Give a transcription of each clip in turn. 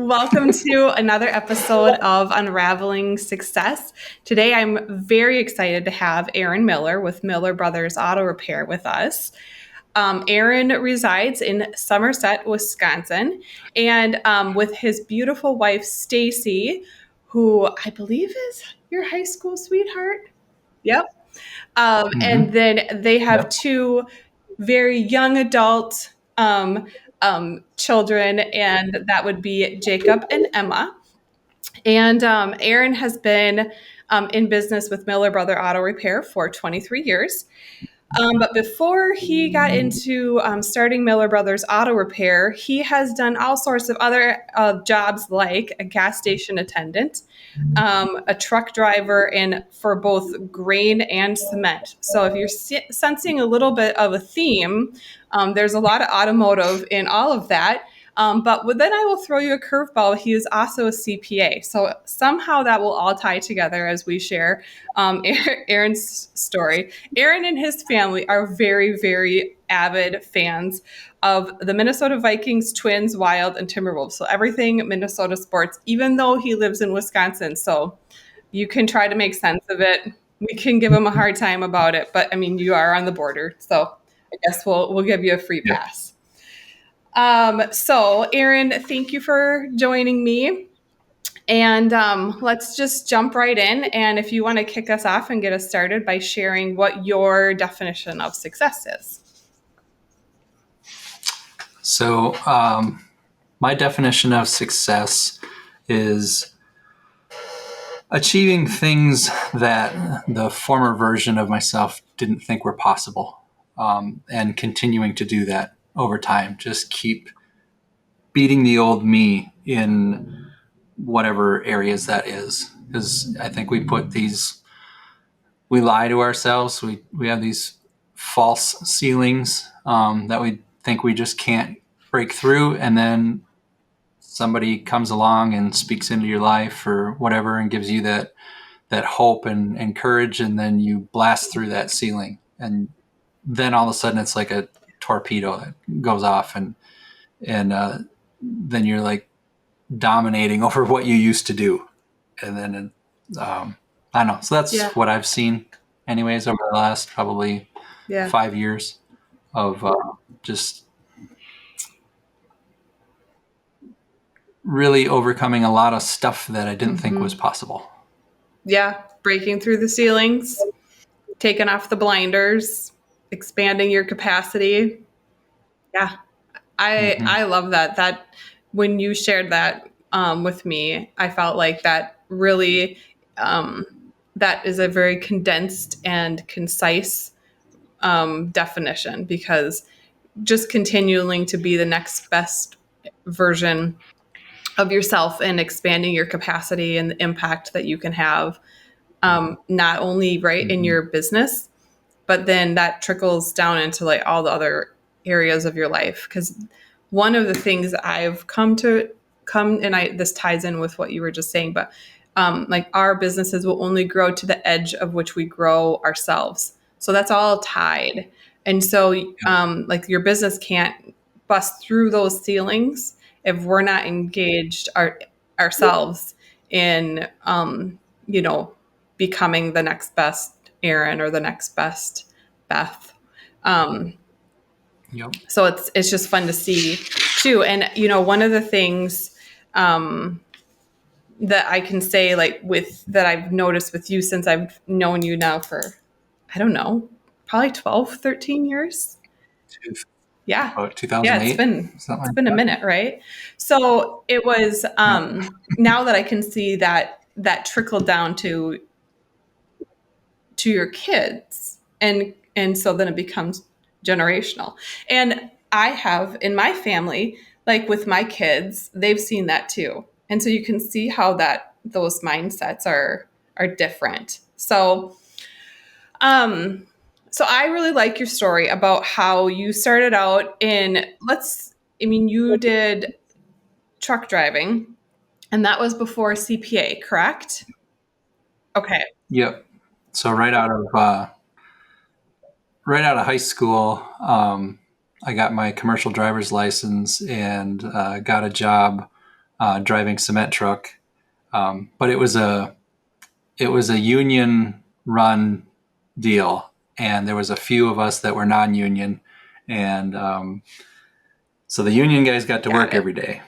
Welcome to another episode of Unraveling Success. Today, I'm very excited to have Aaron Miller with Miller Brothers Auto Repair with us. Aaron resides in Somerset, Wisconsin, and with his beautiful wife, Stacy, who I believe is your high school sweetheart. Yep. And Mm-hmm. then they have Yep. two very young adult children, and that would be Jacob and Emma. And Aaron has been in business with Miller Brother Auto Repair for 23 years. But before he got into starting Miller Brothers Auto Repair, he has done all sorts of other jobs like a gas station attendant, a truck driver, and for both grain and cement. So if you're sensing a little bit of a theme, there's a lot of automotive in all of that. But then I will throw you a curveball. He is also a CPA. So somehow that will all tie together as we share Aaron's story. Aaron and his family are very, very avid fans of the Minnesota Vikings, Twins, Wild, and Timberwolves. So everything Minnesota sports, even though he lives in Wisconsin. So you can try to make sense of it. We can give him a hard time about it, but I mean, you are on the border. So I guess we'll give you a free Yep. pass. So Aaron, thank you for joining me. And let's just jump right in. And if you want to kick us off and get us started by sharing what your definition of success is. So, my definition of success is achieving things that the former version of myself didn't think were possible, and continuing to do that over time. Just keep beating the old me in whatever areas that is. Because I think we lie to ourselves. We have these false ceilings that we think we just can't break through, and then somebody comes along and speaks into your life or whatever and gives you that hope and courage, and then you blast through that ceiling, and then all of a sudden it's like a torpedo that goes off, and then you're like dominating over what you used to do, and then I don't know. So that's what I've seen, anyways, over the last probably 5 years of just really overcoming a lot of stuff that I didn't think was possible. Yeah, breaking through the ceilings, taking off the blinders, expanding your capacity. Yeah, I love that. That when you shared that with me, I felt like that really that is a very condensed and concise definition, because just continuing to be the next best version of yourself and expanding your capacity and the impact that you can have, not only in your business, but then that trickles down into like all the other areas of your life. Because one of the things I've come, and this ties in with what you were just saying, but like our businesses will only grow to the edge of which we grow ourselves. So that's all tied. And so like your business can't bust through those ceilings if we're not engaged ourselves in, becoming the next best Aaron or the next best Beth. Yep. So it's just fun to see too. And one of the things that I can say, like that I've noticed with you since I've known you now for, I don't know, probably 12, 13 years. Yeah. About Yeah, 2008. it's been a minute, right? So it was now that I can see that trickled down to your kids, and so then it becomes generational. And I have in my family, like with my kids, they've seen that too. And so you can see how those mindsets are different. So so I really like your story about how you started out you did truck driving, and that was before CPA, correct? Okay. Yep. So right out of high school, I got my commercial driver's license and got a job driving cement truck. But it was a union run deal, and there was a few of us that were non-union, and so the union guys got to work every day.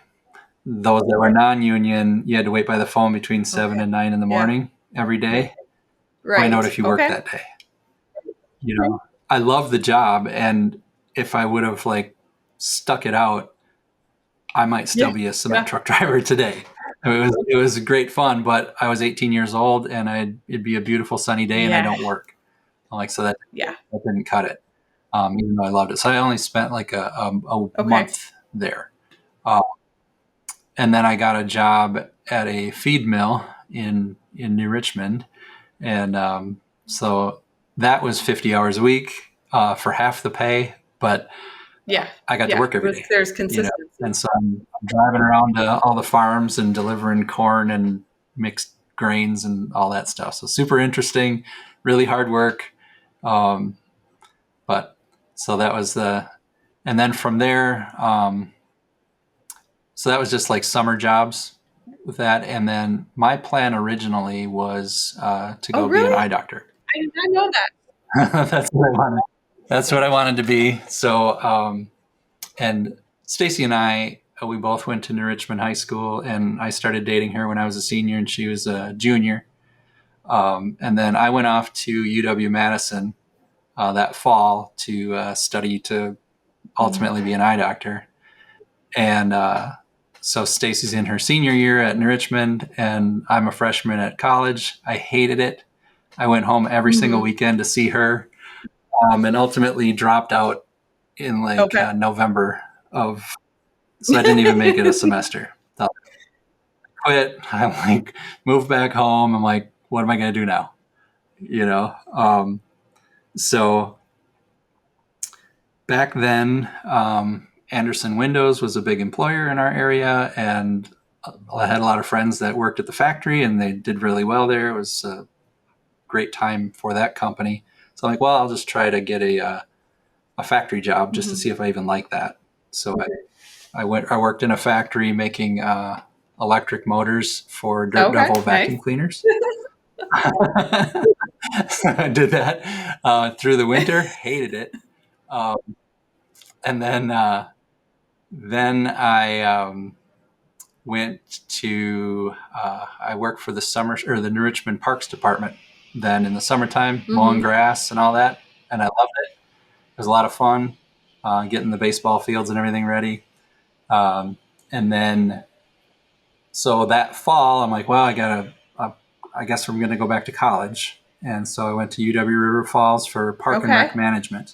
Those that were non-union, you had to wait by the phone between 7 and 9 in the morning every day. Find out if you worked that day. I love the job, and if I would have stuck it out, I might still be a cement truck driver today. It was great fun, but I was 18 years old, and it'd be a beautiful sunny day, and I don't work. So that didn't cut it, even though I loved it. So I only spent a month there. And then I got a job at a feed mill in New Richmond. And so that was 50 hours a week for half the pay, but I got to work every day. There's consistency. And so I'm driving around to all the farms and delivering corn and mixed grains and all that stuff. So super interesting, really hard work. But so that was and then from there, so that was just like summer jobs with that. And then my plan originally was to go be an eye doctor. I did not know that. That's what I wanted. That's what I wanted to be. So, and Stacy and I, we both went to New Richmond High School, and I started dating her when I was a senior and she was a junior. And then I went off to UW-Madison that fall to study to ultimately be an eye doctor. And so Stacy's in her senior year at New Richmond, and I'm a freshman at college. I hated it. I went home every single weekend to see her, and ultimately dropped out in November so I didn't even make it a semester. So I quit. I moved back home. I'm like, what am I going to do now? So back then, Anderson Windows was a big employer in our area, and I had a lot of friends that worked at the factory, and they did really well there. It was a great time for that company. So I'm like, well, I'll just try to get a factory job just to see if I even like that. So I worked in a factory making electric motors for Dirt Devil vacuum cleaners. So I did that through the winter, hated it. And then I went to I worked for the New Richmond Parks Department. Then in the summertime, mowing grass and all that, and I loved it. It was a lot of fun, getting the baseball fields and everything ready. And then, so that fall, I'm like, well, I guess I'm going to go back to college. And so I went to UW River Falls for Park and Rec Management.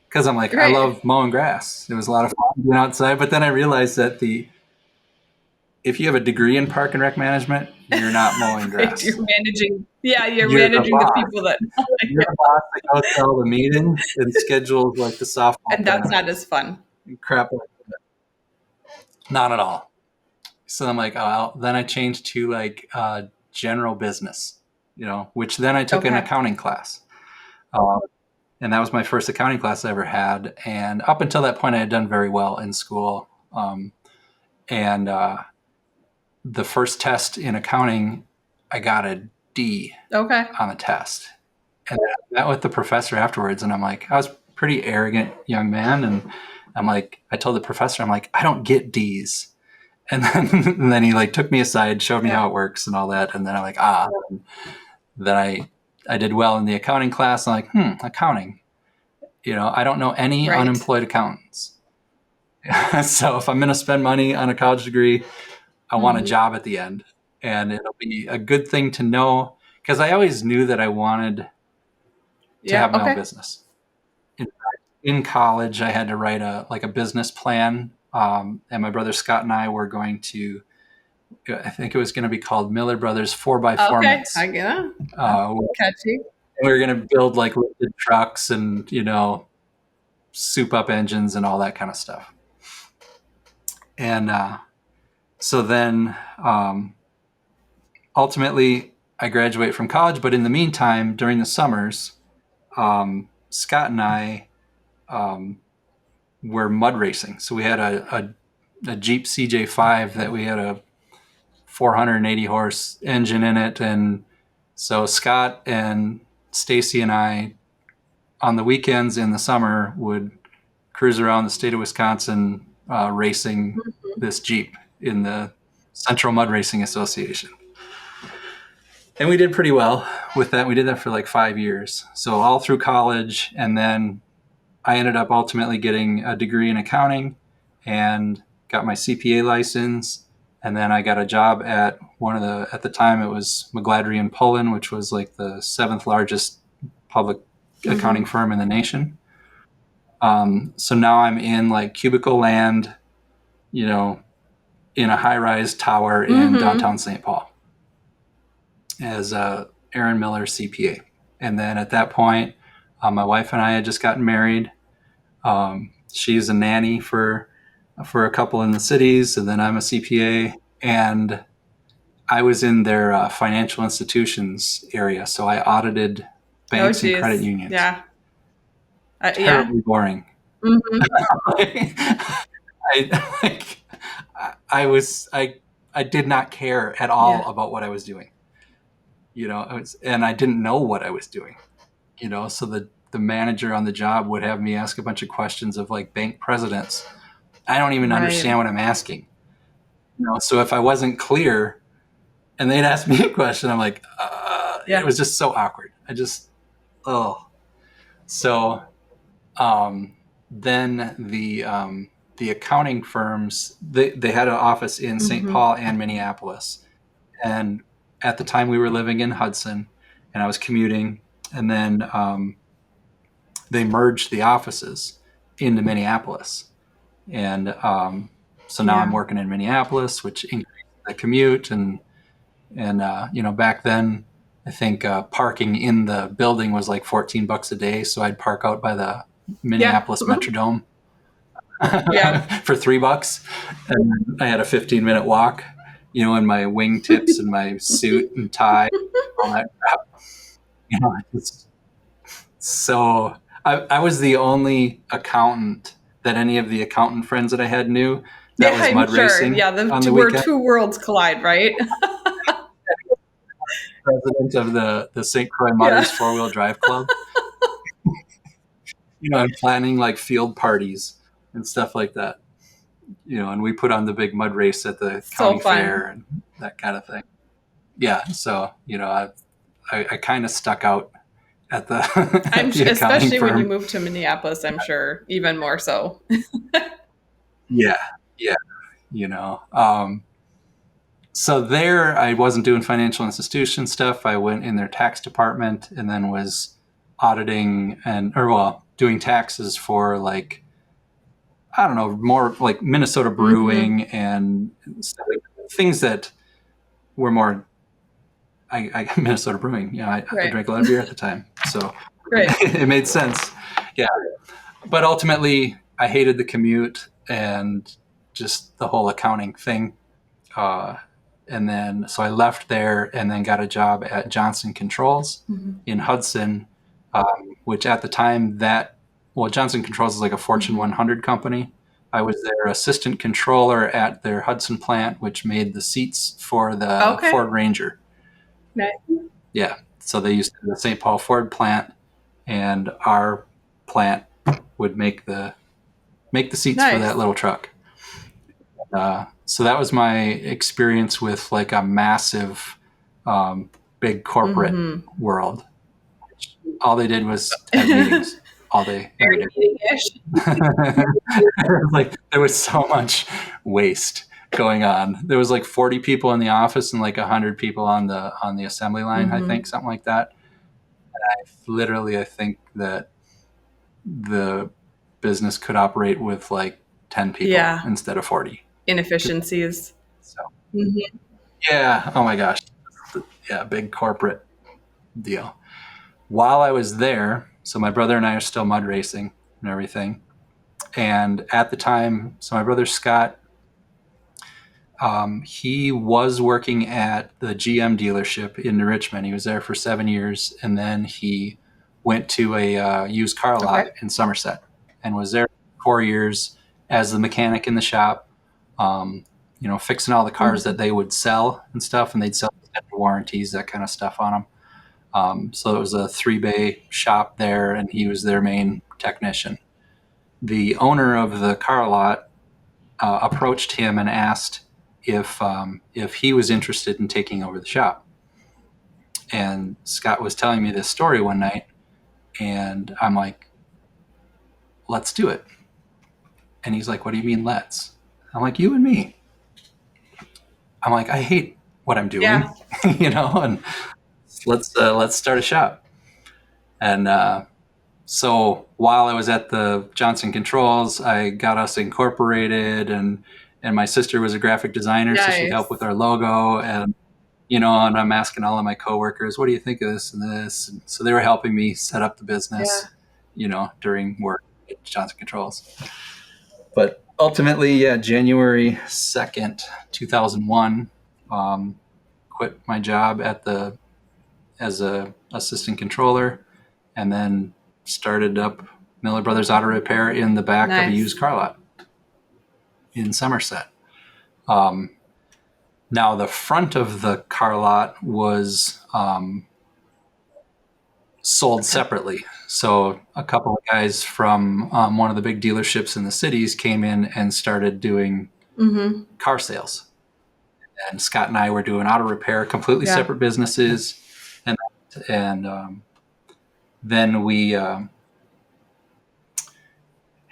Because I'm like, I love mowing grass. It was a lot of fun being outside. But then I realized that if you have a degree in Park and Rec Management, you're not mowing grass. You're managing. Yeah, you're managing the people that. You're the boss that goes to all the meetings and schedules like the softball. And that's not as fun. Crap like that. Not at all. So I'm like, then I changed to general business, which then I took an accounting class. And that was my first accounting class I ever had. And up until that point, I had done very well in school. And the first test in accounting, I got a D on the test. And I met with the professor afterwards, and I'm like, I was a pretty arrogant young man. And I'm like, I told the professor, I'm like, I don't get D's. And then he took me aside, showed me how it works and all that. And then I'm like, And then I did well in the accounting class. I'm like, accounting. I don't know any unemployed accountants. So if I'm going to spend money on a college degree, I want a job at the end. And it'll be a good thing to know, because I always knew that I wanted to have my own business. In college, I had to write a business plan. And my brother Scott and I were going to, I think it was going to be called Miller Brothers 4x4 Mints. I get it. Catchy. We were going to build lifted trucks and, soup up engines and all that kind of stuff. And so then ultimately I graduate from college. But in the meantime, during the summers, Scott and I were mud racing. So we had a Jeep CJ5 that we had a 480 horse engine in it. And so Scott and Stacy and I, on the weekends in the summer, would cruise around the state of Wisconsin racing this Jeep in the Central Mud Racing Association. And we did pretty well with that. We did that for like 5 years. So all through college. And then I ended up ultimately getting a degree in accounting and got my CPA license. And then I got a job at at the time it was McGladrey and Pullen, which was like the 7th largest public accounting firm in the nation. So now I'm in like cubicle land, in a high-rise tower in downtown St. Paul as Aaron Miller CPA. And then at that point, my wife and I had just gotten married. She's a nanny for a couple in the cities, and then I'm a CPA. And I was in their financial institutions area, so I audited banks and credit unions. Yeah. Terribly boring. I did not care at all about what I was doing. And I didn't know what I was doing. So the manager on the job would have me ask a bunch of questions of like bank presidents. I don't even understand what I'm asking. So if I wasn't clear and they'd ask me a question, I'm like, it was just so awkward. So then the accounting firms, they had an office in St. Paul and Minneapolis. And at the time we were living in Hudson and I was commuting, and then they merged the offices into Minneapolis. And so now I'm working in Minneapolis, which increased the commute. And back then, I think parking in the building was like $14 a day. So I'd park out by the Minneapolis Metrodome for $3. And I had a 15-minute walk, in my wingtips and my suit and tie, all that crap. So I was the only accountant that any of the accountant friends that I had knew that was mud racing. Yeah, where two worlds collide, right? President of the St. Croix Mudders 4-wheel drive club. I'm planning like field parties and stuff like that. And we put on the big mud race at the county fair and that kind of thing. Yeah, so I kind of stuck out at the, especially firm. When you moved to Minneapolis, I'm sure even more so. Yeah. So there, I wasn't doing financial institution stuff. I went in their tax department and then was auditing doing taxes for like, I don't know, more like Minnesota Brewing and stuff, things that were more. I Minnesota Brewing. I drank a lot of beer at the time, so it made sense. Yeah, but ultimately, I hated the commute and just the whole accounting thing. And then, so I left there and then got a job at Johnson Controls in Hudson, which at the time Johnson Controls is like a Fortune 100 company. I was their assistant controller at their Hudson plant, which made the seats for the Ford Ranger. Nice. Yeah. So they used the St. Paul Ford plant, and our plant would make the seats for that little truck. So that was my experience with like a massive, big corporate world. All they did was have meetings all day, every day. Like there was so much waste going on. There was like 40 people in the office and like 100 people on the assembly line, I think, something like that. And I think that the business could operate with like 10 people instead of 40. Inefficiencies. So, yeah. Oh my gosh. Yeah. Big corporate deal. While I was there, so my brother and I are still mud racing and everything. And at the time, so my brother Scott, he was working at the GM dealership in Richmond. He was there for 7 years. And then he went to a used car lot in Somerset and was there for 4 years as the mechanic in the shop. fixing all the cars that they would sell and stuff, and they'd sell warranties, that kind of stuff on them. So it was a 3-bay shop there, and he was their main technician. The owner of the car lot approached him and asked if he was interested in taking over the shop. And Scott was telling me this story one night, and I'm like, let's do it. And he's like, what do you mean let's? I'm like, you and me. I'm like, I hate what I'm doing, and let's start a shop. And so while I was at the Johnson Controls, I got us incorporated, and my sister was a graphic designer, so she helped with our logo. And and I'm asking all of my coworkers, what do you think of this and this? And so they were helping me set up the business, during work at Johnson Controls. But ultimately, January 2nd, 2001, quit my job as a assistant controller, and then started up Miller Brothers Auto Repair in the back of a used car lot in Somerset. Now, the front of the car lot was sold separately. So a couple of guys from one of the big dealerships in the cities came in and started doing car sales. And Scott and I were doing auto repair, completely separate businesses. And then we had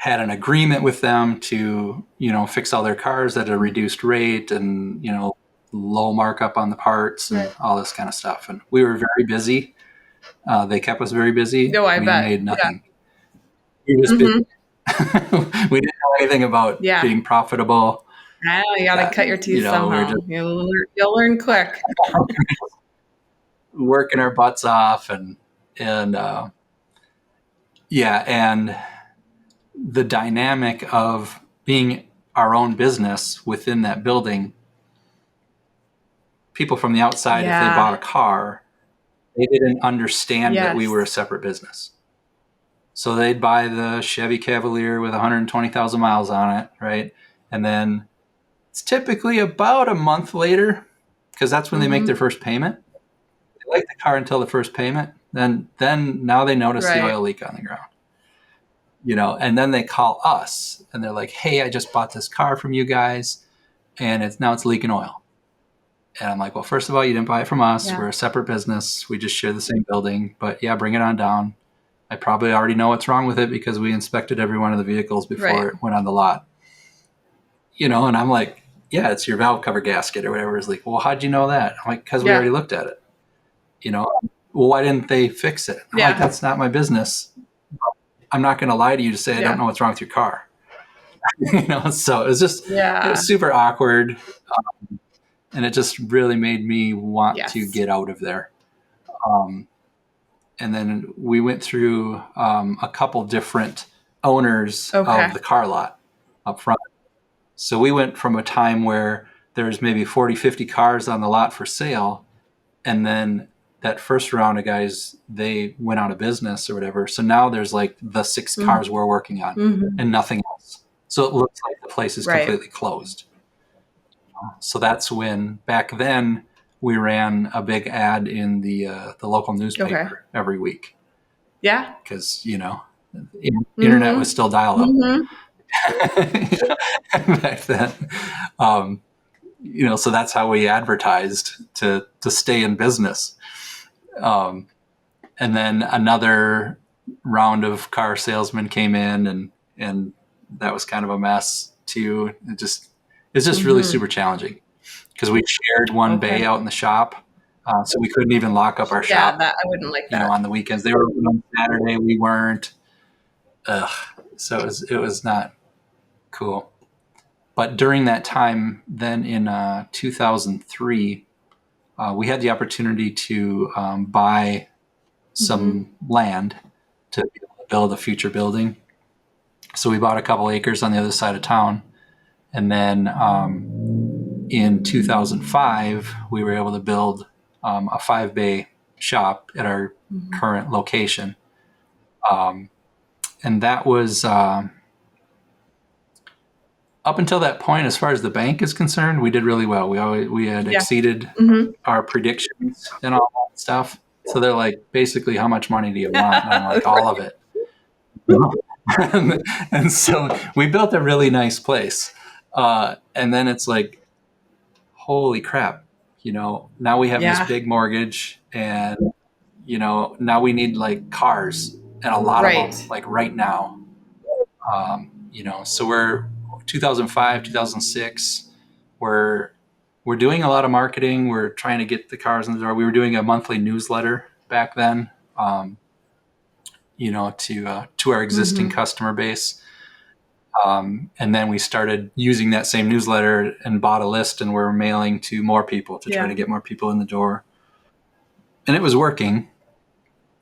an agreement with them to, fix all their cars at a reduced rate and, low markup on the parts and all this kind of stuff. And we were very busy. They kept us very busy. No, I bet. Made nothing. We just busy. We didn't know anything about being profitable. You got to cut your teeth somehow. You'll learn quick. Working our butts off, and the dynamic of being our own business within that building. People from the outside, if they bought a car, they didn't understand that we were a separate business. So they'd buy the Chevy Cavalier with 120,000 miles on it, right? And then it's typically about a month later, because that's when they make their first payment. They like the car until the first payment. Then now they notice the oil leak on the ground. And then they call us and they're like, hey, I just bought this car from you guys, and it's leaking oil. And I'm like, well, first of all, you didn't buy it from us. We're a separate business. We just share the same building. But bring it on down. I probably already know what's wrong with it because we inspected every one of the vehicles before it went on the lot. And I'm like, it's your valve cover gasket or whatever. It's like, well, how'd you know that? I'm like, because we already looked at it. Well, why didn't they fix it? I'm like, that's not my business. I'm not going to lie to you to say I don't know what's wrong with your car. So it was just, it was super awkward. And it just really made me want to get out of there. And then we went through a couple different owners of the car lot up front. So we went from a time where there's maybe 40, 50 cars on the lot for sale. And then that first round of guys, they went out of business or whatever. So now there's like the 6 cars we're working on and nothing else. So it looks like the place is completely closed. So that's when, back then, we ran a big ad in the local newspaper every week. Yeah. Because, internet was still dial-up back then. So that's how we advertised to stay in business. And then another round of car salesmen came in, and that was kind of a mess too. It's just really super challenging because we shared one bay out in the shop. So we couldn't even lock up our shop. I wouldn't like that. On the weekends. They were open on Saturday. We weren't. So it was not cool. But during that time, then in 2003, we had the opportunity to buy some land to build a future building. So we bought a couple acres on the other side of town. And then in 2005, we were able to build a 5-bay shop at our current location. And that was up until that point, as far as the bank is concerned, we did really well. We had exceeded our predictions and all that stuff. So they're like, basically, how much money do you want? And I'm like, all of it. And so we built a really nice place. And then it's like, holy crap, now we have this big mortgage, and, now we need like cars, and a lot of them, like right now. So we're 2005, 2006, we're doing a lot of marketing. We're trying to get the cars in the door. We were doing a monthly newsletter back then, to our existing customer base. And then we started using that same newsletter and bought a list, and we're mailing to more people to try to get more people in the door. And it was working.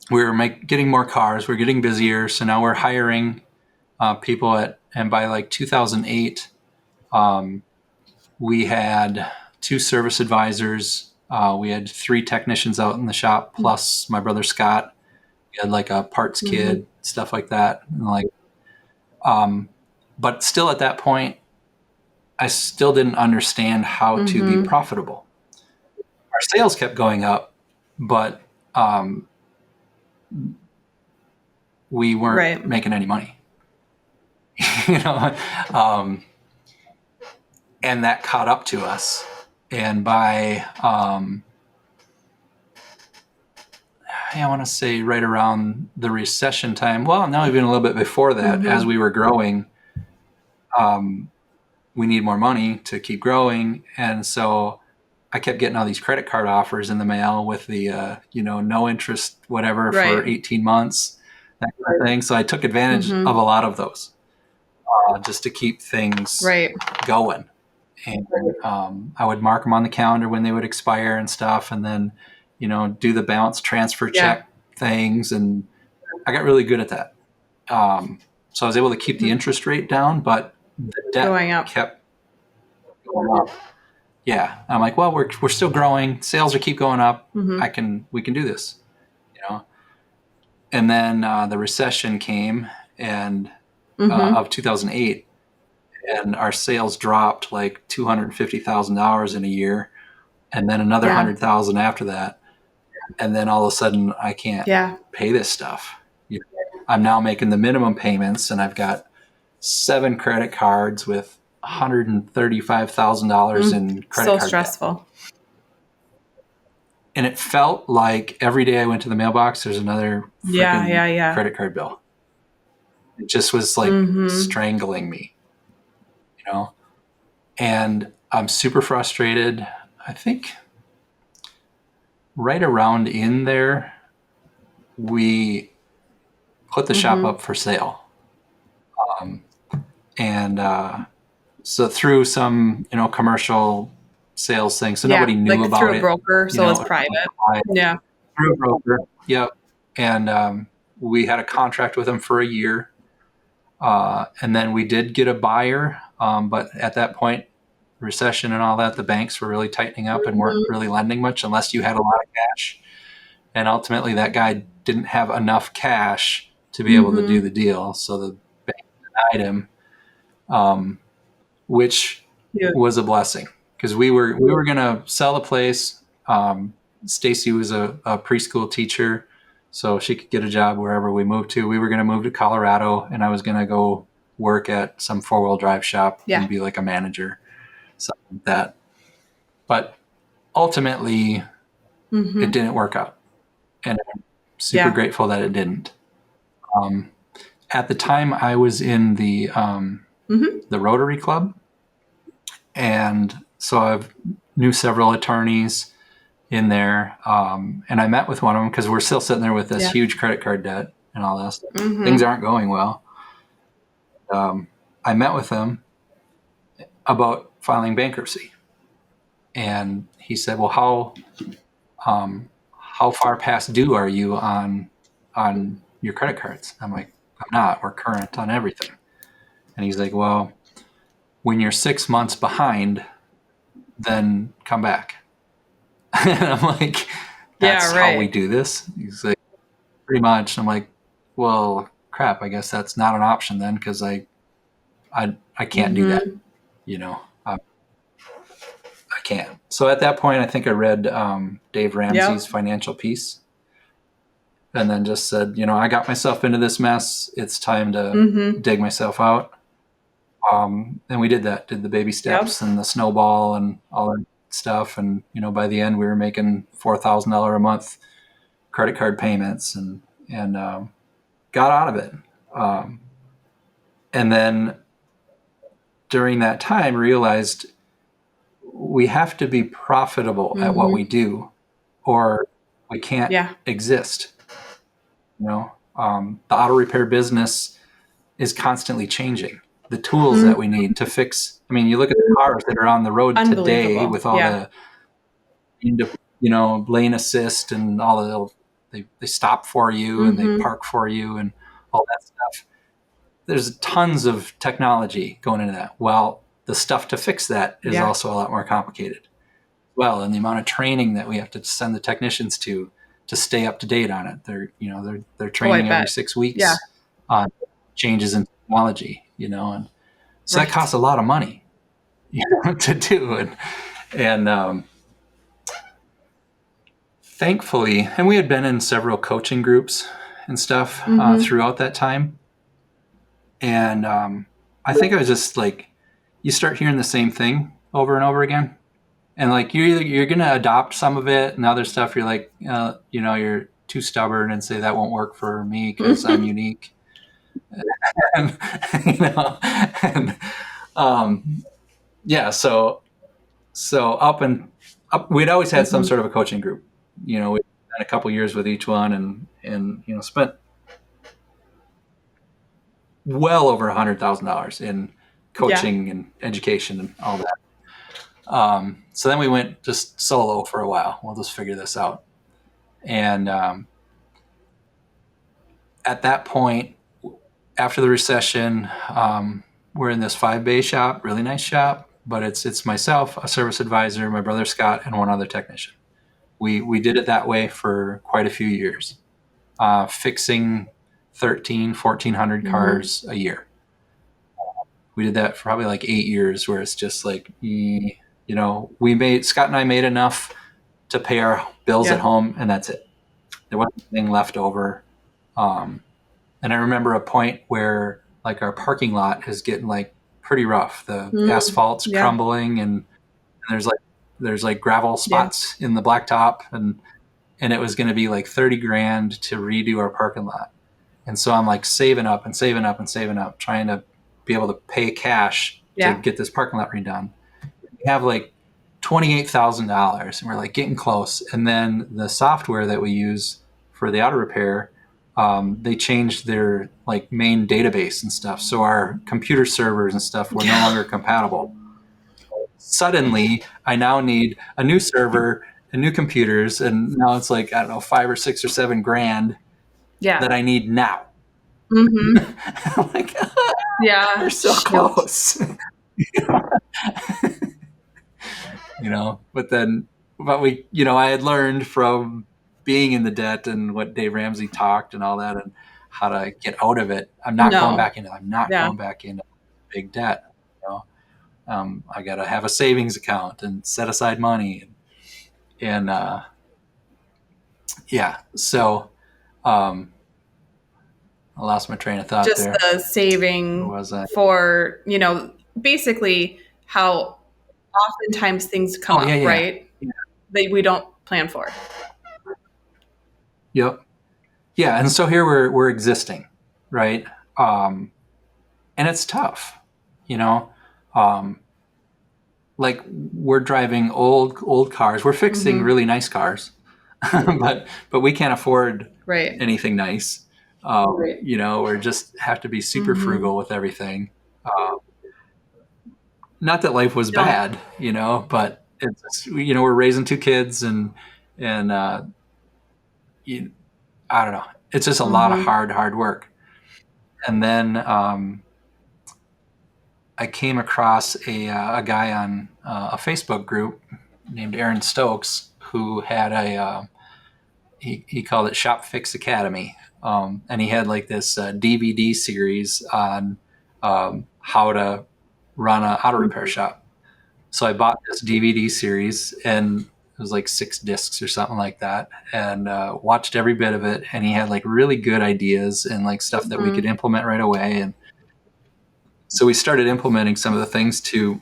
We were getting more cars. We're getting busier. So now we're hiring people and by like 2008, we had 2 service advisors. We had 3 technicians out in the shop, plus my brother Scott. We had like a parts kid, stuff like that. And but still at that point, I still didn't understand how to be profitable. Our sales kept going up, but we weren't making any money. And that caught up to us. And by, I want to say right around the recession time, well, now even a little bit before that, as we were growing, we need more money to keep growing. And so I kept getting all these credit card offers in the mail with the, no interest, whatever, for 18 months, that kind of thing. So I took advantage of a lot of those just to keep things going. And I would mark them on the calendar when they would expire and stuff. And then, do the balance transfer check things. And I got really good at that. So I was able to keep the interest rate down, but the debt kept going up. Yeah. I'm like, well, we're still growing. Sales are keep going up. We can do this, And then the recession came and of 2008, and our sales dropped like $250,000 in a year, and then another 100,000 after that. And then all of a sudden I can't pay this stuff. I'm now making the minimum payments, and I've got 7 credit cards with $135,000 in credit card debt. So stressful. And it felt like every day I went to the mailbox, there's another freaking credit card bill. It just was like strangling me, And I'm super frustrated. I think right around in there, we put the shop up for sale. So through some, commercial sales thing. So nobody knew like about through it. A broker, so it's private. Yeah. Through a broker. Yep. And we had a contract with them for a year. And then we did get a buyer. But at that point, recession and all that, the banks were really tightening up and weren't really lending much unless you had a lot of cash. And ultimately that guy didn't have enough cash to be able to do the deal. So the bank denied him, which was a blessing, because we were going to sell the place. Stacy was a preschool teacher, so she could get a job wherever we moved to. We were going to move to Colorado, and I was going to go work at some 4-wheel drive shop and be like a manager, something like that. But ultimately, it didn't work out. And I'm super grateful that it didn't. At the time, I was in the Rotary Club. And so I knew several attorneys in there. And I met with one of them because we're still sitting there with this huge credit card debt and all this. Things aren't going well. I met with him about filing bankruptcy. And he said, well, how far past due are you on your credit cards? I'm like, I'm not. We're current on everything. And he's like, well, when you're 6 months behind, then come back. And I'm like, that's how we do this? He's like, pretty much. I'm like, well, crap, I guess that's not an option then, because I can't do that. you know, I can't. So at that point, I think I read Dave Ramsey's Yep. Financial Peace, and then just said, I got myself into this mess. It's time to dig myself out. And we did that, did the baby steps and the snowball and all that stuff. And, by the end we were making $4,000 a month credit card payments and got out of it. And then during that time realized we have to be profitable at what we do or we can't exist. The auto repair business is constantly changing. The tools that we need to fix. I mean, you look at the cars that are on the road today with all the, lane assist and all the, they stop for you and they park for you and all that stuff. There's tons of technology going into that. Well, the stuff to fix that is also a lot more complicated. Well, and the amount of training that we have to send the technicians to stay up to date on it. They're training every 6 weeks on changes in technology, and so that costs a lot of money, to do. And thankfully, and we had been in several coaching groups and stuff throughout that time. And I think I was just like, you start hearing the same thing over and over again. And like, you're going to adopt some of it and other stuff. You're like, you're too stubborn and say that won't work for me because I'm unique. And, so up, we'd always had some sort of a coaching group. We'd done a couple years with each one and spent well over $100,000 in coaching and education and all that. So then we went just solo for a while. We'll just figure this out. And at that point, after the recession, we're in this 5-bay shop, really nice shop, but it's myself, a service advisor, my brother Scott, and one other technician. We did it that way for quite a few years, fixing 1,400 cars a year. We did that for probably like 8 years, where it's just like, Scott and I made enough to pay our bills at home, and that's it. There wasn't anything left over. And I remember a point where like our parking lot is getting like pretty rough. The asphalt's crumbling and there's like gravel spots in the blacktop and it was going to be like $30,000 to redo our parking lot. And so I'm like saving up, trying to be able to pay cash to get this parking lot redone. We have like $28,000 and we're like getting close. And then the software that we use for the auto repair, they changed their like main database and stuff. So our computer servers and stuff were no longer compatible. Suddenly I now need a new server and new computers. And now it's like, I don't know, $5 or $6 or $7 that I need now. I'm like, we're so close. But I had learned from being in the debt and what Dave Ramsey talked and all that and how to get out of it. I'm not going back into big debt. I got to have a savings account and set aside money. So I lost my train of thought just there. the saving for, basically how oftentimes things come up, right? That we don't plan for. Yep. Yeah. And so here we're existing, right? And it's tough, like we're driving old cars. We're fixing really nice cars, but we can't afford anything nice. We're just have to be super frugal with everything. Not that life was bad, but it's, we're raising 2 kids and I don't know. It's just a lot of hard work. And then I came across a guy on a Facebook group named Aaron Stokes who had he called it Shop Fix Academy. And he had like this DVD series on how to run an auto repair shop. So I bought this DVD series, and it was like 6 discs or something like that, and watched every bit of it. And he had like really good ideas and like stuff that we could implement right away. And so we started implementing some of the things to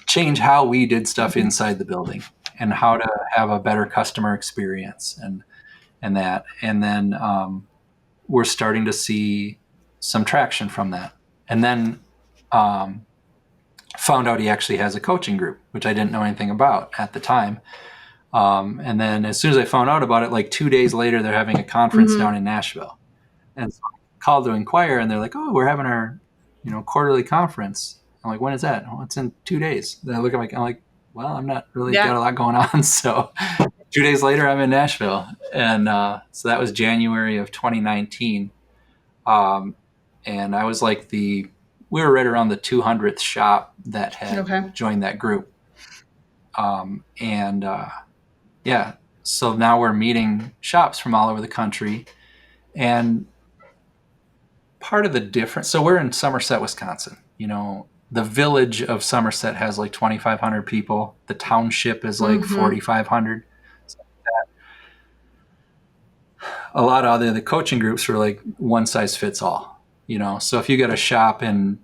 change how we did stuff inside the building and how to have a better customer experience and that. And then we're starting to see some traction from that. And then found out he actually has a coaching group, which I didn't know anything about at the time. And then as soon as I found out about it, like 2 days later, they're having a conference down in Nashville. And so I called to inquire, and they're like, "Oh, we're having our, quarterly conference." I'm like, "When is that?" "Oh, it's in 2 days." Then I look at I'm like, well, I'm not really got a lot going on. So 2 days later, I'm in Nashville. And so that was January of 2019. And I was like we were right around the 200th shop that had joined that group. So now we're meeting shops from all over the country. And part of the difference, so we're in Somerset, Wisconsin. The village of Somerset has like 2,500 people. The township is like 4,500. A lot of the coaching groups were like one size fits all. So if you got a shop in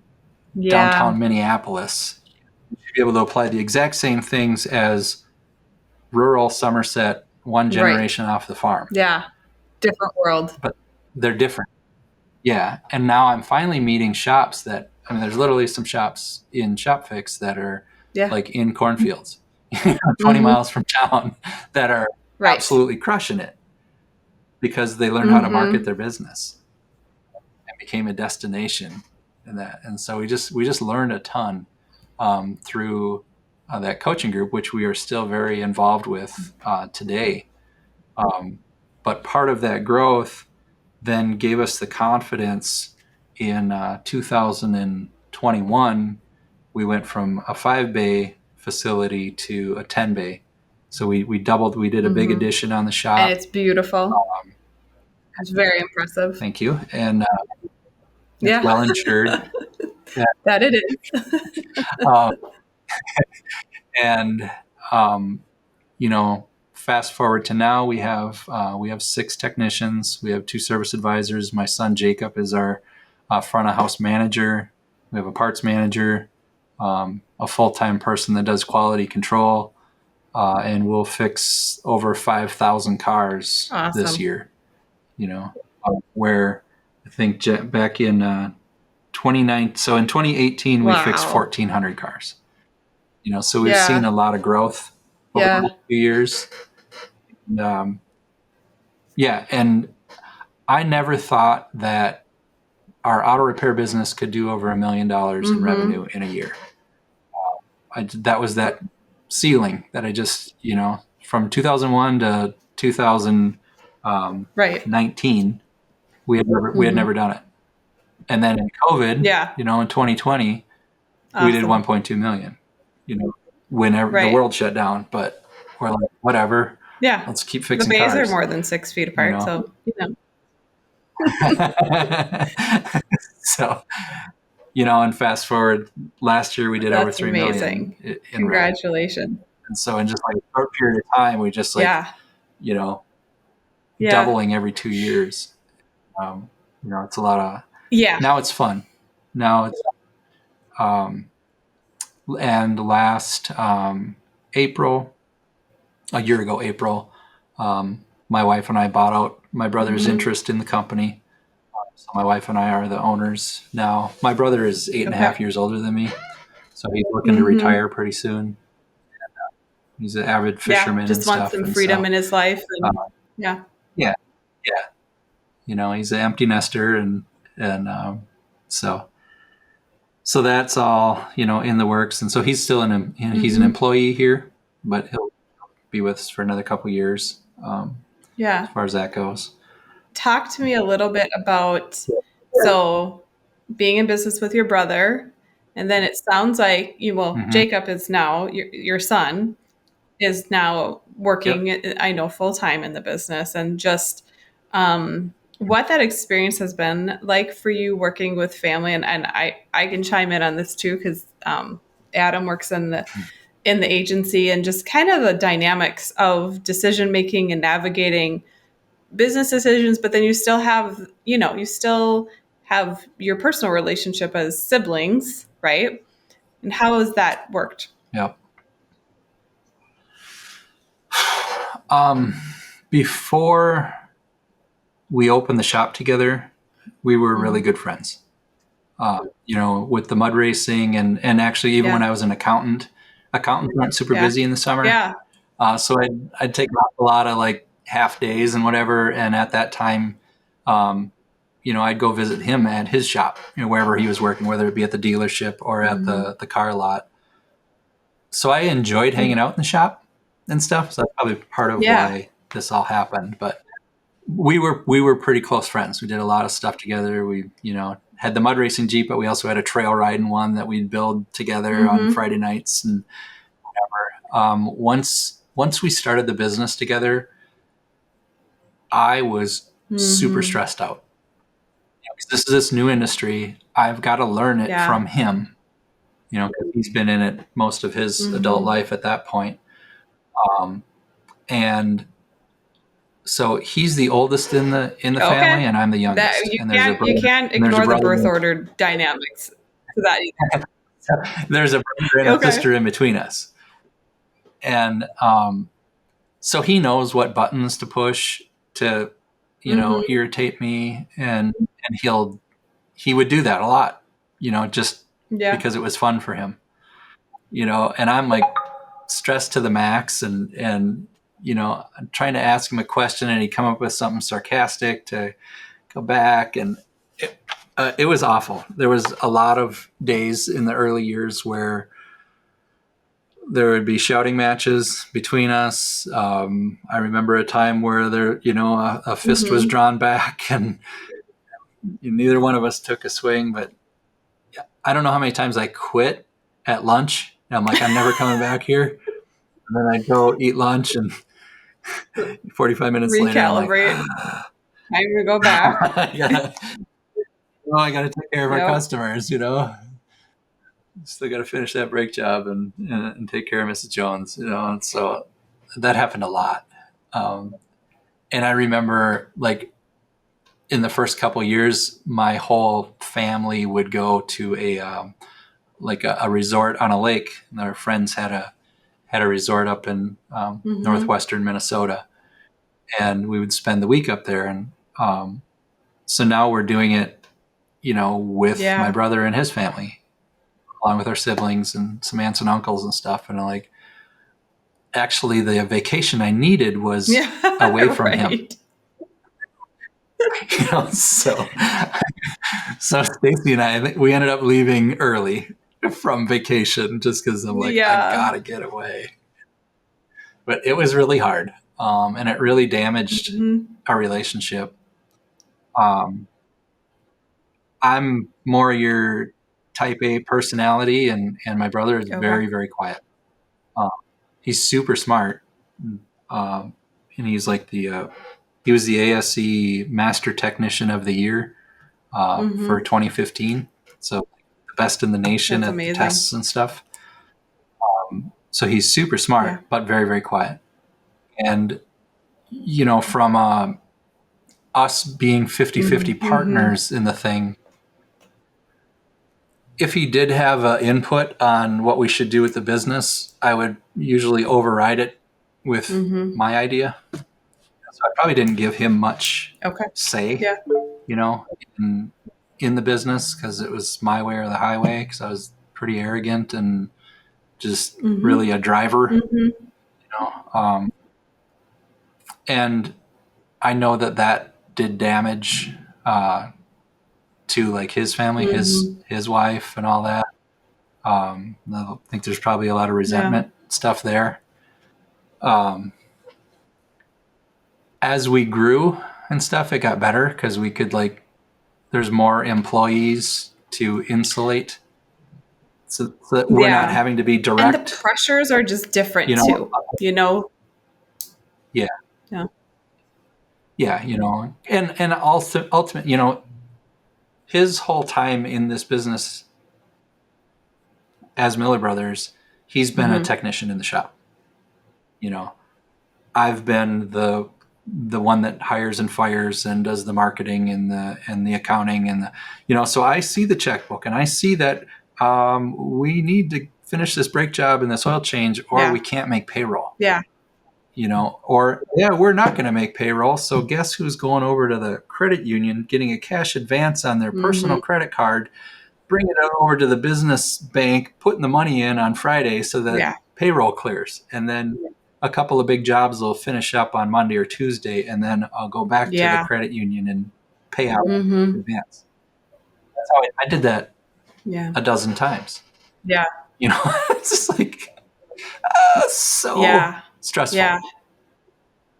downtown Minneapolis, you should be able to apply the exact same things as rural Somerset, one generation off the farm. Yeah. Different world. But they're different. Yeah. And now I'm finally meeting shops that, there's literally some shops in ShopFix that are like in cornfields, 20 miles from town, that are absolutely crushing it because they learned how to market their business and became a destination in that. And so we just learned a ton through that coaching group, which we are still very involved with today. But part of that growth then gave us the confidence in 2021. We went from a 5-bay facility to a 10-bay. So we doubled, we did a big addition on the shop. And it's beautiful. It's very impressive. Thank you. And it's well insured. That it is. Fast forward to now, we have 6 technicians. We have 2 service advisors. My son Jacob is our front of house manager. We have a parts manager, a full-time person that does quality control, and we'll fix over 5,000 cars this year. Where I think back in 2018, we fixed 1,400 cars. So we've seen a lot of growth over the few years. And I never thought that our auto repair business could do over $1 million in revenue in a year. That was that ceiling that I just, from 2001 to 2019, we had never done it. And then in COVID, in 2020, we did 1.2 million, whenever the world shut down, but we're like, whatever. Yeah. Let's keep fixing cars. The bays cars. are more than 6 feet apart. So, So, and fast forward, last year we did over 3 million. Congratulations. And so in just like a short period of time, we just doubling every 2 years. It's a lot of, now it's fun. Now it's, and last April, a year ago, April, my wife and I bought out my brother's interest in the company. So my wife and I are the owners now. My brother is 8.5 years older than me, so he's looking to retire pretty soon. He's an avid fisherman. Just wants some freedom in his life. And, he's an empty nester, and so that's all in the works. And so he's still he's an employee here, but he'll be with us for another couple years. As far as that goes. Talk to me a little bit about being in business with your brother, and then it sounds like Jacob is now your son is now working. I know full time in the business, and just what that experience has been like for you working with family, and I can chime in on this too because Adam works in the agency, and just kind of the dynamics of decision making and navigating business decisions, but then you still have, you still have your personal relationship as siblings, right? And how has that worked? Yep. Before we opened the shop together, we were really good friends. With the mud racing and actually even when I was an accountant, accountants aren't super busy in the summer. Yeah. So I'd take a lot of like half days and whatever. And at that time, I'd go visit him at his shop, wherever he was working, whether it be at the dealership or at the car lot. So I enjoyed hanging out in the shop and stuff. So that's probably part of why this all happened. But we were pretty close friends. We did a lot of stuff together. We, had the mud racing Jeep, but we also had a trail riding one that we'd build together on Friday nights and whatever. Once we started the business together, I was super stressed out. This is this new industry. I've got to learn it from him, because he's been in it most of his adult life at that point. And so he's the oldest in the family, and I'm the youngest. You can't ignore the birth order dynamics. There's a brother and a sister in between us, and so he knows what buttons to push to, irritate me, and he would do that a lot, just because it was fun for him, and I'm like stressed to the max, and I'm trying to ask him a question, and he'd come up with something sarcastic to go back, and it was awful. There was a lot of days in the early years where there would be shouting matches between us. I remember a time where there, a fist was drawn back, and neither one of us took a swing. But I don't know how many times I quit at lunch. And I'm like, I'm never coming back here. And then I'd go eat lunch, and 45 minutes later, recalibrate. Time to go back. I got to take care of our customers, Still got to finish that brake job and take care of Mrs. Jones, And so that happened a lot. And I remember, like, in the first couple of years, my whole family would go to a resort on a lake. And our friends had a resort up in northwestern Minnesota, and we would spend the week up there. And so now we're doing it, with my brother and his family, along with our siblings and some aunts and uncles and stuff. And like, actually the vacation I needed was away from him. So Stacy and I think we ended up leaving early from vacation just because I'm like, I gotta get away. But it was really hard. And it really damaged our relationship. I'm more your type A personality, and my brother is very, very quiet. He's super smart. And he's like he was the ASE Master Technician of the Year for 2015. So the best in the nation at the tests and stuff. So he's super smart, but very, very quiet. And, from us being 50-50 partners in the thing, if he did have an input on what we should do with the business, I would usually override it with my idea. So I probably didn't give him much say, in the business, because it was my way or the highway, because I was pretty arrogant and just really a driver, and I know that did damage to like his family, his wife and all that. I think there's probably a lot of resentment stuff there. As we grew and stuff, it got better because we could there's more employees to insulate, so that we're not having to be direct. And the pressures are just different too. Yeah. yeah, and also ultimate, his whole time in this business as Miller Brothers, he's been a technician in the shop. I've been the one that hires and fires and does the marketing and the accounting and so I see the checkbook and I see that we need to finish this brake job and this oil change or we can't make payroll. Yeah. Or we're not going to make payroll. So guess who's going over to the credit union, getting a cash advance on their personal credit card, bringing it over to the business bank, putting the money in on Friday so that payroll clears. And then a couple of big jobs will finish up on Monday or Tuesday. And then I'll go back to the credit union and pay out in advance. That's how I did that a dozen times. Yeah. It's just like, so stressful. Yeah.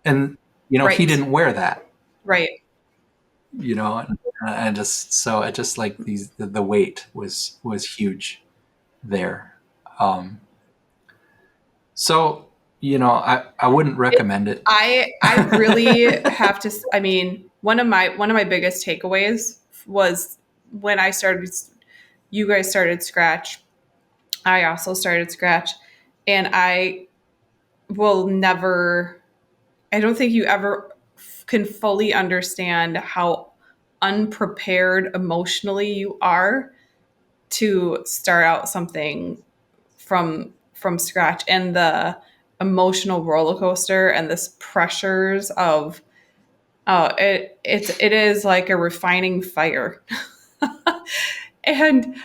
And, he didn't wear that. Right. And just like the weight was huge there. So, I wouldn't recommend it. I really have to, I mean, one of my biggest takeaways was when you guys started Scratch. I also started Scratch, and I don't think you ever can fully understand how unprepared emotionally you are to start out something from scratch, and the emotional roller coaster and this pressures of it is like a refining fire. And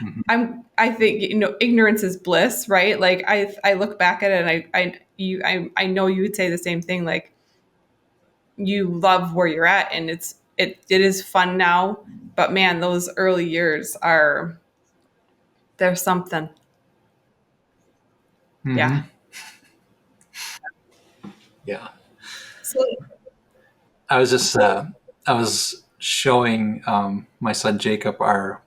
I think ignorance is bliss, right? Like I look back at it and I know you would say the same thing. Like, you love where you're at, and it is fun now, but man, those early years there's something. Yeah. So I was showing my son Jacob our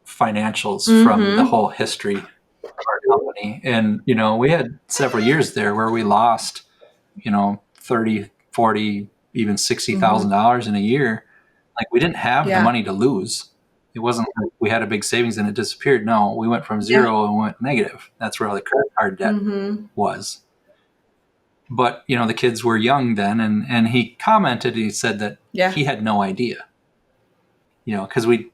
financials from the whole history of our company, and we had several years there where we lost 30, 40, even $60,000 in a year. Like, we didn't have the money to lose. It wasn't like we had a big savings and it disappeared. No, we went from zero and went negative. That's where all the credit card debt was. But the kids were young then, and he commented, he said that he had no idea, because we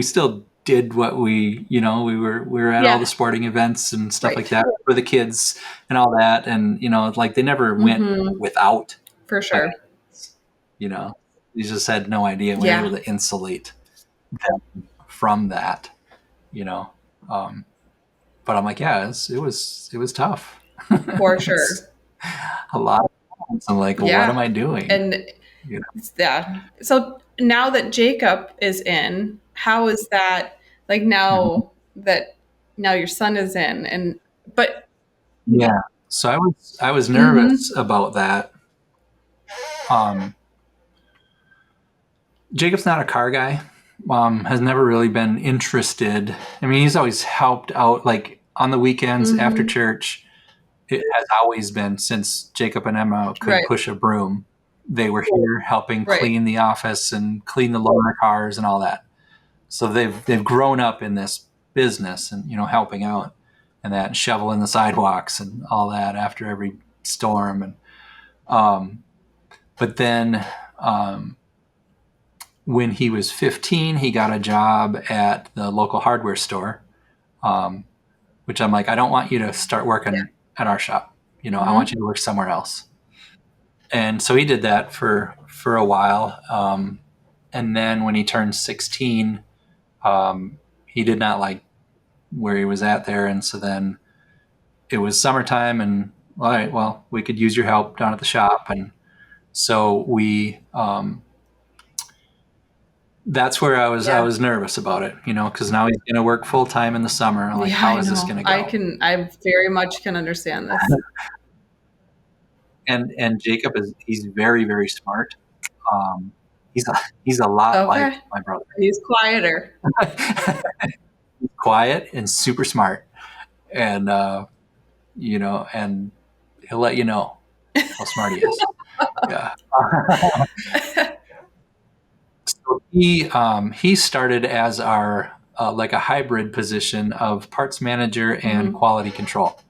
still did what we were at all the sporting events and stuff like that for the kids and all that, and they never went without. For sure. He just had no idea. We were able to insulate them from that, but I'm like, it was tough. For sure. A lot of times I'm like, what am I doing? And so now that Jacob is in, how is that, like, now that your son is in, but so I was nervous about that. Jacob's not a car guy. Has never really been interested. I mean, he's always helped out, like on the weekends after church. It has always been, since Jacob and Emma could push a broom, they were here helping clean the office and clean the loaner cars and all that. So they've grown up in this business and helping out and that, and shoveling the sidewalks and all that after every storm. And but then when he was 15, he got a job at the local hardware store, which I'm like, I don't want you to start working at our shop. I want you to work somewhere else. And so he did that for a while. And then when he turned 16, he did not like where he was at there. And so then it was summertime, and all right, well, we could use your help down at the shop. And so we, that's where I was nervous about it, because now he's going to work full time in the summer. I'm like, how is this going to go? I very much can understand this. And Jacob he's very, very smart. He's a lot like my brother. He's quieter. He's quiet and super smart, and and he'll let you know how smart he is. Yeah. So he started as our like a hybrid position of parts manager and quality control.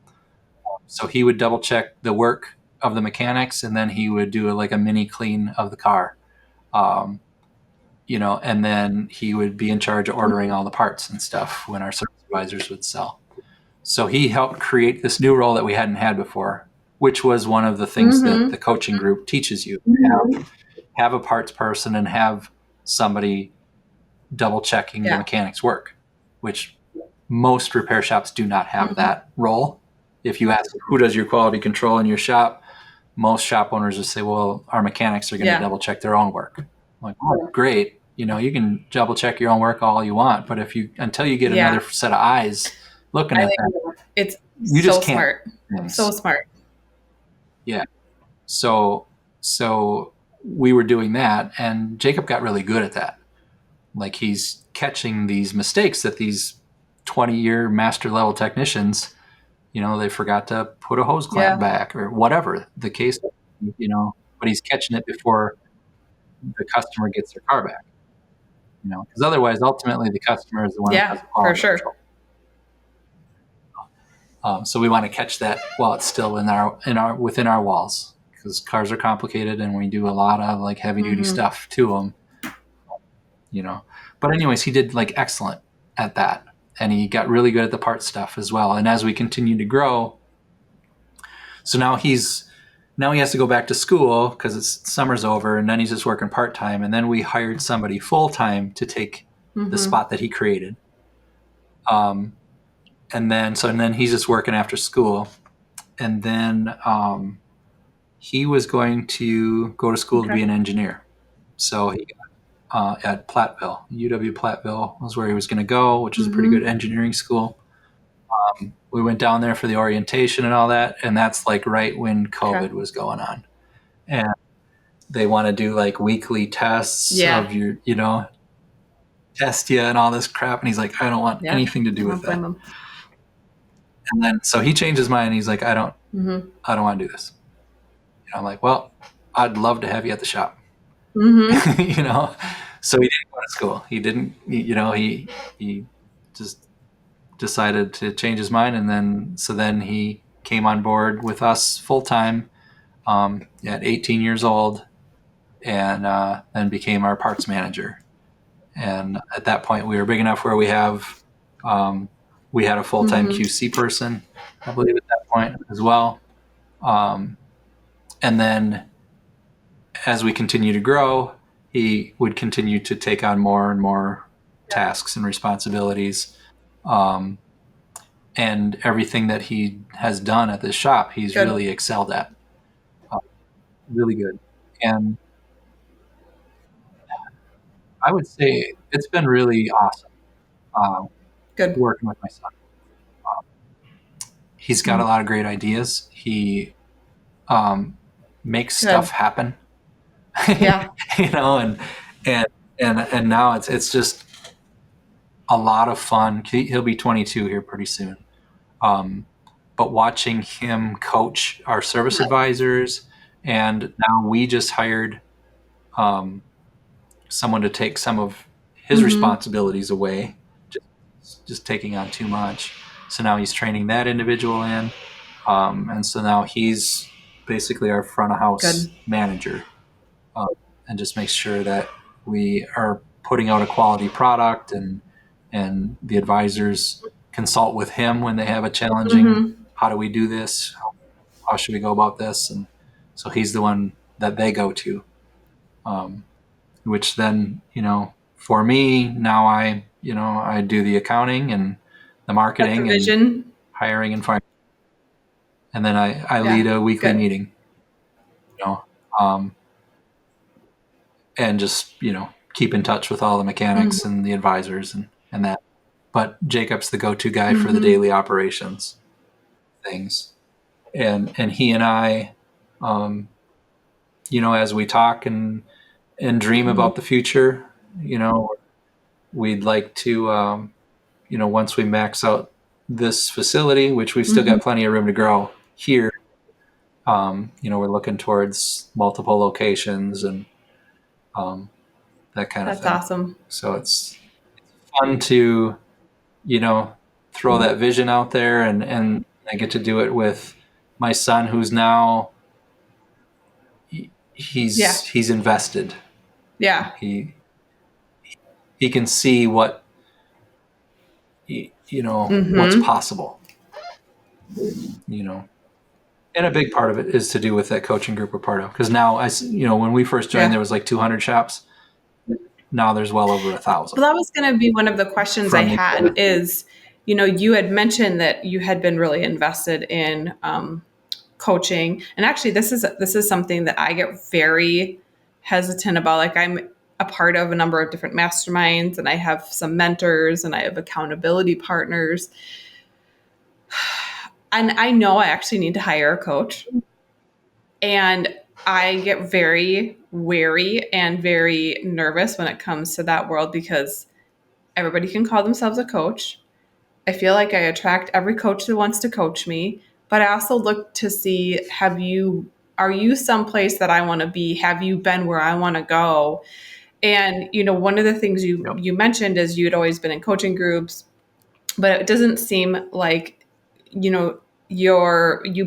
So he would double check the work of the mechanics, and then he would do like a mini clean of the car. And then he would be in charge of ordering all the parts and stuff when our service advisors would sell. So he helped create this new role that we hadn't had before, which was one of the things that the coaching group teaches you. Have a parts person and have somebody double checking the mechanic's work, which most repair shops do not have that role. If you ask who does your quality control in your shop, most shop owners will say, well, our mechanics are going to double check their own work. I'm like, oh, great. You can double check your own work all you want, but until you get another set of eyes looking at that, it's you just can't. Smart. So smart. Yeah. So we were doing that, and Jacob got really good at that. Like, he's catching these mistakes that these 20-year master level technicians, they forgot to put a hose clamp back or whatever the case, but he's catching it before the customer gets their car back, because otherwise, ultimately, the customer is the one that has the quality control. So we want to catch that while it's still within our walls, because cars are complicated and we do a lot of like heavy duty stuff to them, But anyways, he did like excellent at that, and he got really good at the part stuff as well. And as we continue to grow, so now he has to go back to school because summer's over, and then he's just working part time. And then we hired somebody full time to take the spot that he created. And then he's just working after school. And then he was going to go to school to be an engineer. So he got at Platteville, UW Platteville was where he was going to go, which is a pretty good engineering school. We went down there for the orientation and all that. And that's like right when COVID was going on. And they want to do like weekly tests of your, test you and all this crap. And he's like, I don't want anything to do with that. And then, so he changed his mind. He's like, I don't want to do this. I'm like, well, I'd love to have you at the shop. So he didn't go to school. He didn't, he just decided to change his mind. And then he came on board with us full time at 18 years old, and became our parts manager. And at that point, we were big enough where we had a full-time QC person, I believe, at that point as well. And then as we continue to grow, he would continue to take on more and more tasks and responsibilities. And everything that he has done at this shop, he's really excelled at. Really good. And I would say it's been really awesome working with my son. He's got a lot of great ideas. He makes stuff happen. And now it's just a lot of fun. He'll be 22 here pretty soon. But watching him coach our service advisors, and now we just hired someone to take some of his responsibilities away, just taking on too much. So now he's training that individual in. And so now he's basically our front of house manager, and just makes sure that we are putting out a quality product, and the advisors consult with him when they have a challenging, how do we do this? How should we go about this? And so he's the one that they go to, which then, for me, now I do the accounting and the marketing and hiring and firing. And then I lead a weekly meeting, and just, keep in touch with all the mechanics and the advisors and that. But Jacob's the go-to guy for the daily operations things. And he and I, as we talk and dream about the future, we'd like to, once we max out this facility, which we've still got plenty of room to grow here, We're looking towards multiple locations and that kind of That's thing. awesome. So it's fun to, throw that vision out there, and I get to do it with my son, who's now he's invested. Yeah. He can see what's possible. And a big part of it is to do with that coaching group we're part of. Because now, when we first joined, there was like 200 shops. Now there's well over 1,000. Well, that was going to be one of the questions I had is, you had mentioned that you had been really invested in coaching. And actually, this is something that I get very hesitant about. Like, I'm a part of a number of different masterminds, and I have some mentors, and I have accountability partners. And I know I actually need to hire a coach. And I get very wary and very nervous when it comes to that world because everybody can call themselves a coach. I feel like I attract every coach that wants to coach me, but I also look to see, are you someplace that I want to be? Have you been where I want to go? And, one of the things you mentioned is you'd always been in coaching groups, but it doesn't seem like, you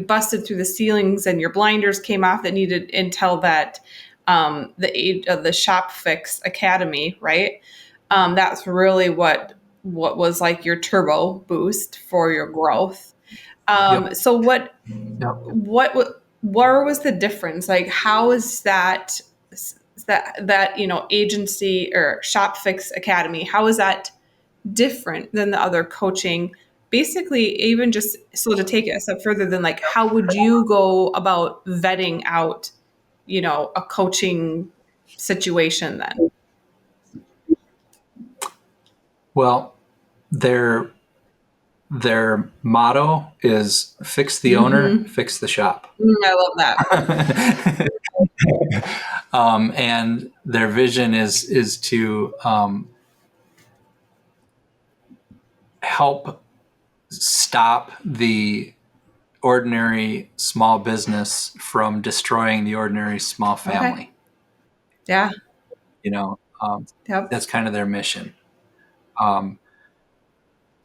busted through the ceilings and your blinders came off that needed until that the age of the Shop Fix Academy, right? That's really what was like your turbo boost for your growth. So where was the difference? Like, how is that agency or Shop Fix Academy? How is that different than the other coaching? Basically, even just so to take it a step further, than like, how would you go about vetting out, a coaching situation then? Well, their motto is fix the owner, fix the shop. I love that. And their vision is to help stop the ordinary small business from destroying the ordinary small family. Okay. Yeah. Yep. That's kind of their mission. And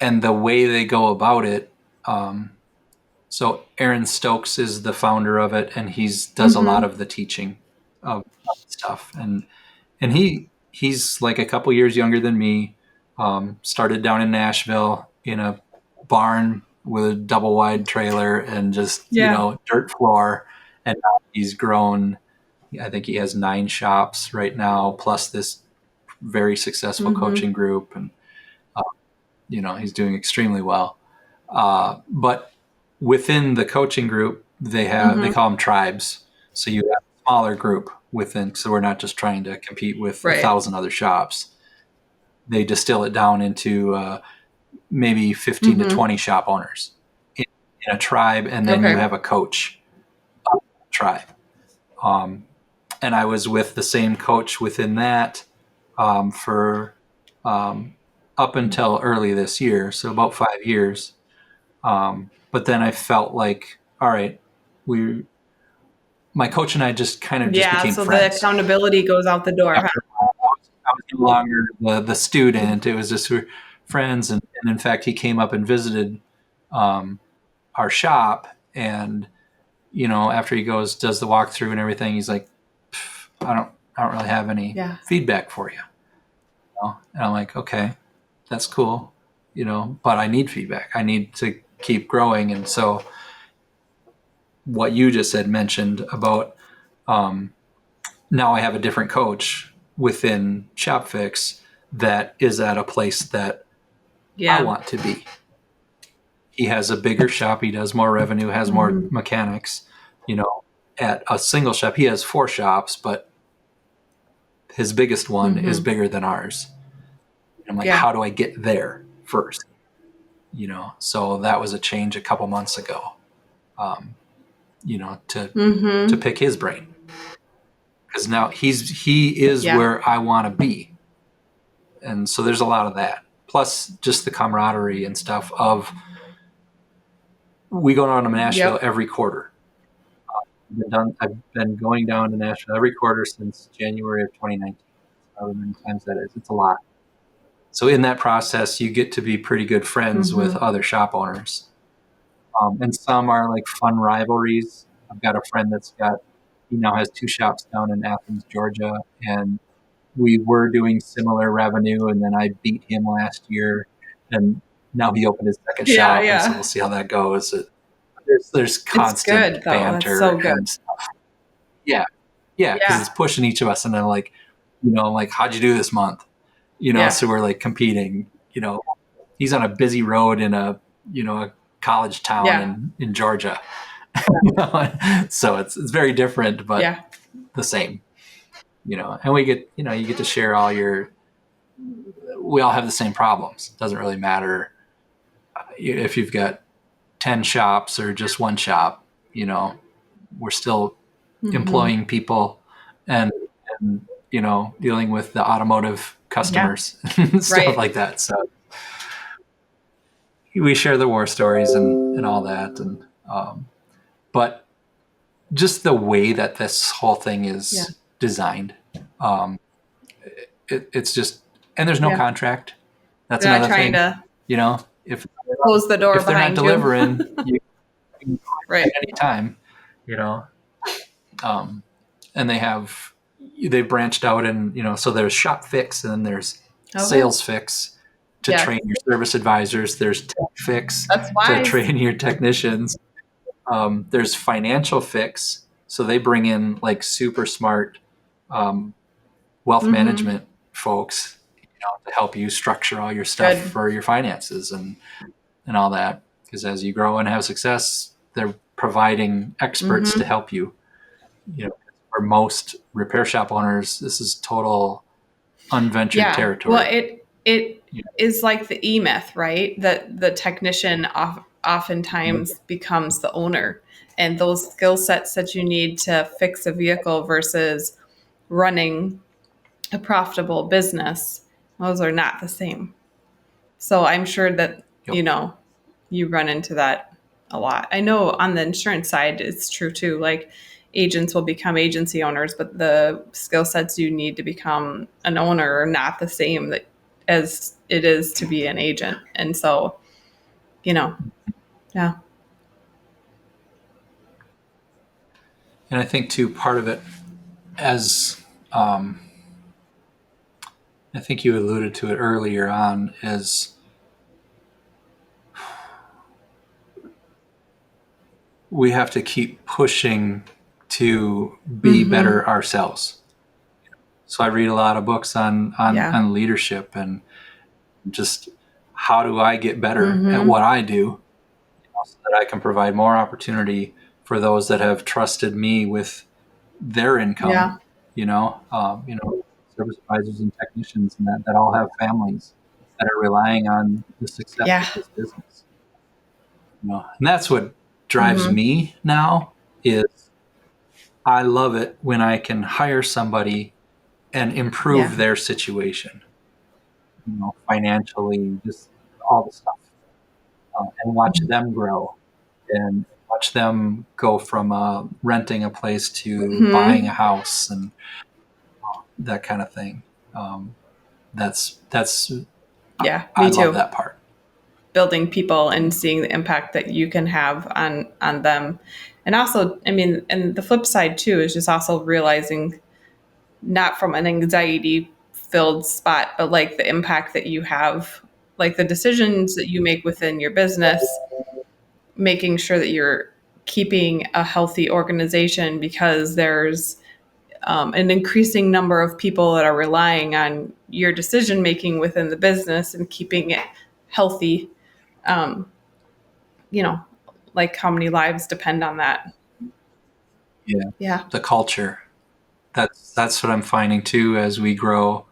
the way they go about it, so Aaron Stokes is the founder of it, and does a lot of the teaching of stuff. And he's like a couple years younger than me. Started down in Nashville in a barn with a double wide trailer and just dirt floor. And now he's grown. I think he has 9 shops right now, plus this very successful coaching group, and he's doing extremely well. But within the coaching group, they call them tribes. So you have a smaller group within. So we're not just trying to compete with 1,000 other shops. They distill it down into maybe 15 to 20 shop owners in a tribe, and then you have a coach of the tribe. And I was with the same coach within that for up until early this year, so about 5 years. But then I felt like, all right, my coach and I just kind of became so friends. The accountability goes out the door. I was no longer the student. It was just we're friends. And in fact, he came up and visited our shop. And, after he does the walkthrough and everything, he's like, I don't really have any feedback for you. And I'm like, okay, that's cool, but I need feedback. I need to keep growing. And so what you just had mentioned about now I have a different coach within ShopFix that is at a place that I want to be. He has a bigger shop. He does more revenue, has more mechanics. At a single shop, he has 4 shops, but his biggest one is bigger than ours. And I'm like, how do I get there first? So that was a change a couple months ago, to pick his brain. Because now he is where I want to be. And so there's a lot of that. Plus just the camaraderie and stuff of, we go down to Nashville every quarter. I've been going down to Nashville every quarter since January of 2019. However many times that is, it's a lot. So in that process, you get to be pretty good friends with other shop owners. And some are like fun rivalries. I've got a friend he now has 2 shops down in Athens, Georgia, and we were doing similar revenue, and then I beat him last year, and now he opened his second Yeah, shop, and so yeah. we'll see how that goes. There's It's constant good though. That's banter so good. and stuff. Yeah, yeah, because it's Yeah, pushing each of us, and then like, like how'd you do this month? yeah, So we're like competing. He's on a busy road in a college town yeah, in Georgia. So it's very different, but yeah, the same. And we get you get to share we all have the same problems. It doesn't really matter if you've got 10 shops or just one shop. We're still employing people and dealing with the automotive yeah. customers and stuff Right. like that. So we share the war stories and all that. But just the way that this whole thing Yeah, is designed, um, it's just, and there's no yeah. contract. That's They're not another trying thing. to If close the door if they're not behind you. delivering, you can go at Right. any time. You know, um, and they've branched out, and so there's shop fix, and then there's Okay. sales fix to Yes. train your service advisors. There's tech fix That's to wise. train your technicians. There's financial fix, so they bring in like super smart wealth Mm-hmm. management folks, to help you structure all your stuff Good. for your finances and all that. Because as you grow and have success, they're providing experts to Mm-hmm. help you. For most repair shop owners, this is total unventured Yeah. Well, territory. it Yeah. is like the E-myth, right? That the technician oftentimes becomes the owner, and those skill sets that you need to fix a vehicle versus running a profitable business, those are not the same. So I'm sure that, Yep. you run into that a lot. I know on the insurance side, it's true too. Like agents will become agency owners, but the skill sets you need to become an owner are not the same as it is to be an agent. And so, you know, yeah. And I think too, part of it, as I think you alluded to it earlier on, is we have to keep pushing to be Mm-hmm. better ourselves. So I read a lot of books Yeah. on leadership and just how do I get better at Mm-hmm. what I do, so that I can provide more opportunity for those that have trusted me with their income. Yeah. Service advisors and technicians, and that all have families that are relying on the success Yeah. of this business. And that's what drives Mm-hmm. me now. Is I love it when I can hire somebody and Yeah. improve their situation, financially, just all the stuff, and watch them grow and watch them go from renting a place to buying a Mm-hmm. house and that kind of thing. That's Yeah. I Me love too. that part. Building people and seeing the impact that you can have on them. And also, I mean, and the flip side too is just also realizing, not from an anxiety filled spot, but like the impact that you have, like the decisions that you make within your business, making sure that you're keeping a healthy organization, because there's an increasing number of people that are relying on your decision making within the business and keeping it healthy. um, you know, like how many lives depend on that. Yeah, Yeah. the culture. That's what I'm finding too as we grow,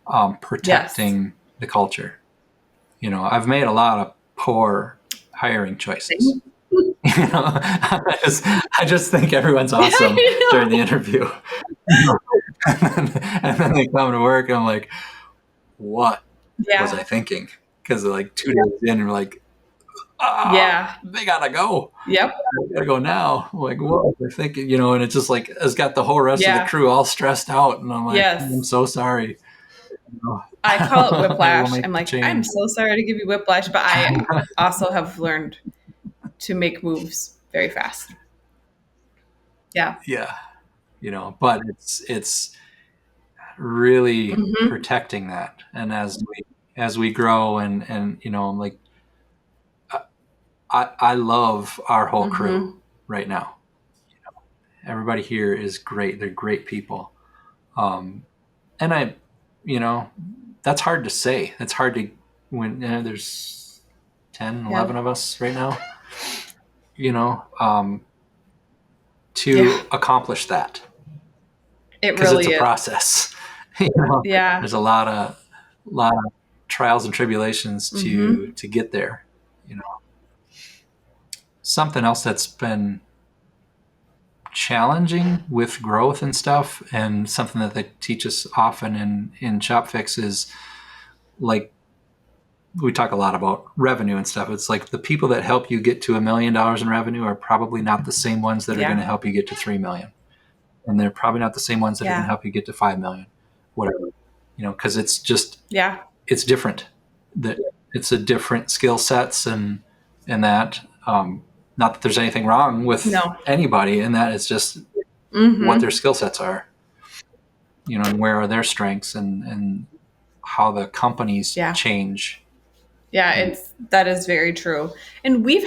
Yes. protecting the culture. I've made a lot of poor hiring choices. I just think everyone's Yeah, awesome I during the know. interview. And then they come to work and I'm like, what was Yeah. I thinking? Because like 2 days in, and we're like, Yeah. They gotta go. Yep. I gotta go now. I'm like, whoa, they're thinking, and it's just like, it's got the whole rest of the Yeah. crew all stressed out. And I'm like, I'm Yes. so sorry. I call it I will whiplash. I'm make the like, I'm change. so sorry to give you whiplash, but I also have learned to make moves very fast. Yeah. Yeah. But it's really Hmm. protecting that. And as we grow and like, I love our whole crew Hmm. right now. Everybody here is great. They're great people. And you know, that's hard to say. That's hard to, when there's 10, Yeah. 11 of us right now, you know, Yeah. to accomplish that, It because it's really a is. process. Yeah. There's a lot of trials and tribulations to Hmm. to get there. You know, something else that's been challenging with growth and stuff, and something that they teach us often in Shop Fix is, like, we talk a lot about revenue and stuff. It's like the people that help you get to $1 million in revenue are probably not the same ones that are going Yeah. to help you get to 3 million. And they're probably not the same ones that are going to Yeah. help you get to 5 million, whatever, because Yeah. it's different. That it's a different skill sets, and that, not that there's anything wrong with No. anybody, and that it's just what their Hmm. skill sets are, and where are their strengths, and how the companies Yeah. change. Yeah. And That is very true. And we've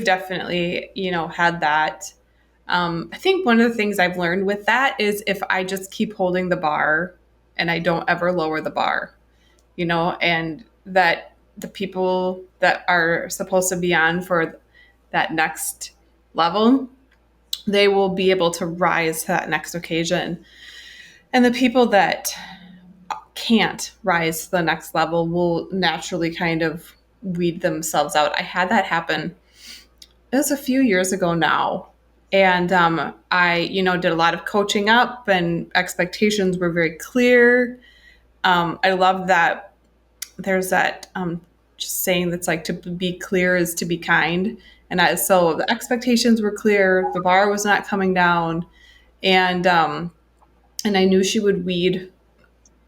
definitely, had that. I think one of the things I've learned with that is if I just keep holding the bar and I don't ever lower the bar, and that the people that are supposed to be on for that next level, they will be able to rise to that next occasion. And the people that can't rise to the next level will naturally kind of weed themselves out. I had that happen. It was a few years ago now. And I, did a lot of coaching up, and expectations were very clear. I love that there's that just saying that's like, to be clear is to be kind. So the expectations were clear. The bar was not coming down. And I knew she would weed,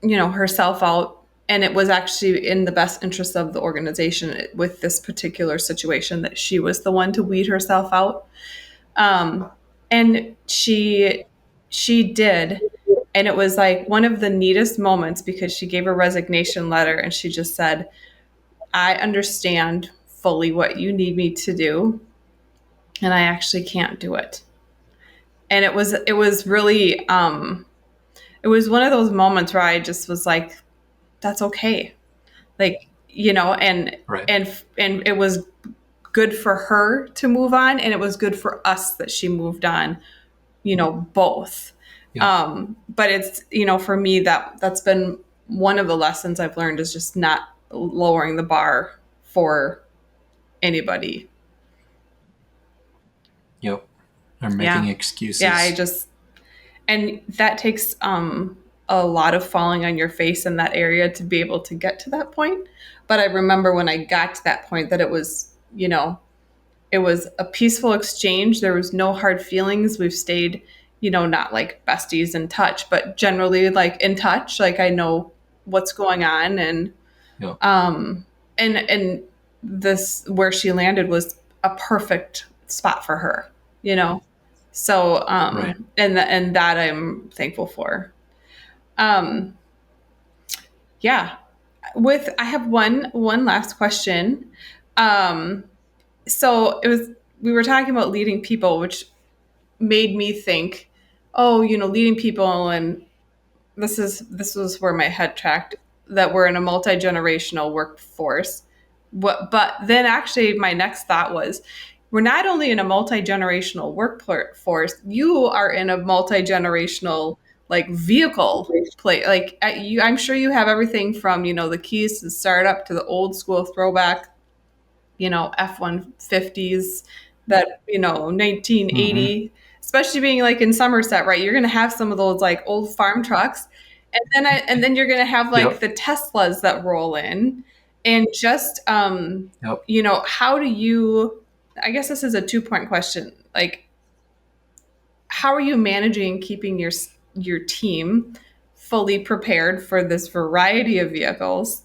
herself out. And it was actually in the best interest of the organization with this particular situation that she was the one to weed herself out. And she did. And it was like one of the neatest moments because she gave a resignation letter and she just said, I understand fully what you need me to do, and I actually can't do it. And it was really it was one of those moments where I just was like, that's okay. Like, right. and it was good for her to move on, and it was good for us that she moved on, both. Yep. But it's, for me, that's been one of the lessons I've learned, is just not lowering the bar for anybody. Yep. They're making Yeah. Yeah, excuses. and that takes a lot of falling on your face in that area to be able to get to that point. But I remember when I got to that point that it was a peaceful exchange. There was no hard feelings. We've stayed, not like besties in touch, but generally like in touch. Like I know what's going on, and Yep. and this, where she landed, was a perfect spot for her, you know. So Right. and that I'm thankful for. Um, yeah. I have one last question. Um, so we were talking about leading people, which made me think, oh, leading people, and this was where my head tracked, that we're in a multi-generational workforce. But then actually my next thought was, we're not only in a multi-generational workforce, you are in a multi-generational like vehicle play. Like I'm sure you have everything from, the keys to startup to the old school throwback, F-150s that, Mm-hmm. 1980, especially being like in Somerset, right? You're going to have some of those like old farm trucks. And then you're going to have like Yep. the Teslas that roll in. And just, Yep. how do you, I guess this is a 2-point question. Like, how are you managing keeping your team fully prepared for this variety of vehicles?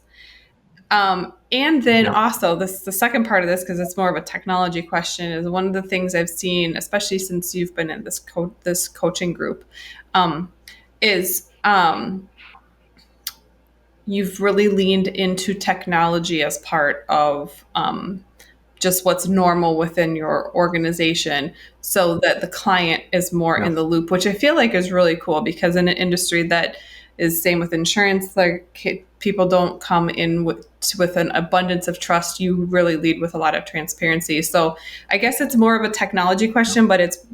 And then Yep. also this the second part of this, because it's more of a technology question, is one of the things I've seen, especially since you've been in this coaching group, is you've really leaned into technology as part of just what's normal within your organization so that the client is more in Yep. the loop, which I feel like is really cool because in an industry that is same with insurance, like people don't come in with an abundance of trust. You really lead with a lot of transparency. So I guess it's more of a technology question, but it's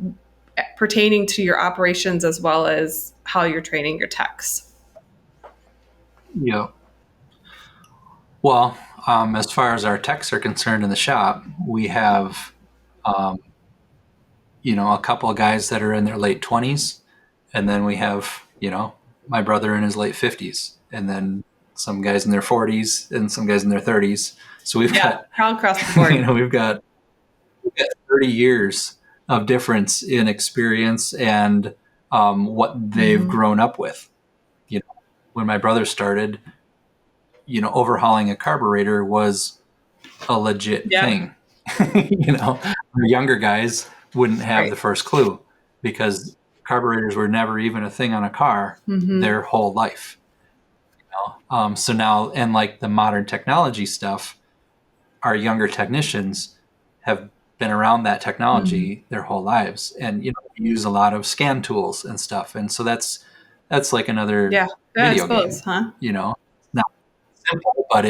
pertaining to your operations as well as how you're training your techs. Yep. Well, as far as our techs are concerned in the shop, we have, um, a couple of guys that are in their late 20s, and then we have, my brother in his late 50s, and then some guys in their 40s and some guys in their 30s. So we've Yeah, got, all across the board. we've got 30 years of difference in experience and what they've Mm-hmm. grown up with. When my brother started, overhauling a carburetor was a legit Yeah, thing. The younger guys wouldn't have right. the first clue because carburetors were never even a thing on a car Mm-hmm. their whole life. So now, and like the modern technology stuff, our younger technicians have been around that Mm-hmm. technology their whole lives, and use a lot of scan tools and stuff, and so that's like another Yeah, yeah, I video game. suppose, huh? Not simple, but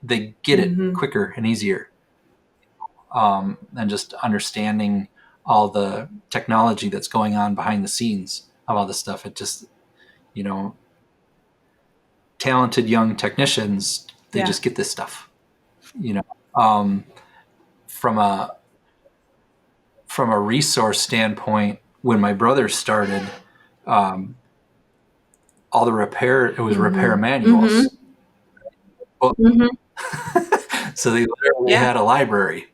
they get it Mm-hmm. quicker and easier, and just understanding all the technology that's going on behind the scenes of all this stuff. It just, you know, talented young technicians, they Yeah. just get this stuff, you know, um, from a resource standpoint. When my brother started, um, all the repair, it was repair Mm-hmm. Mm-hmm. manuals. Well, Mm-hmm. so they literally Yeah. had a library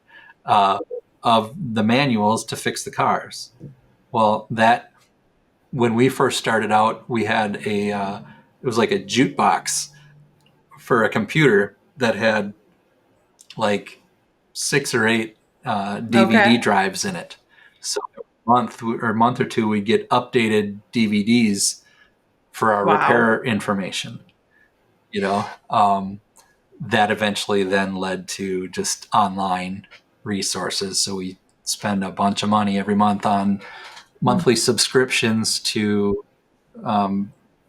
uh, of the manuals to fix the cars. Well, that when we first started out, we had it was like a jukebox for a computer that had like 6 or 8 DVD Okay. drives in it. So a month or two, we'd get updated DVDs for our Wow. repair information. You know, that eventually then led to just online resources. So we spend a bunch of money every month on monthly subscriptions to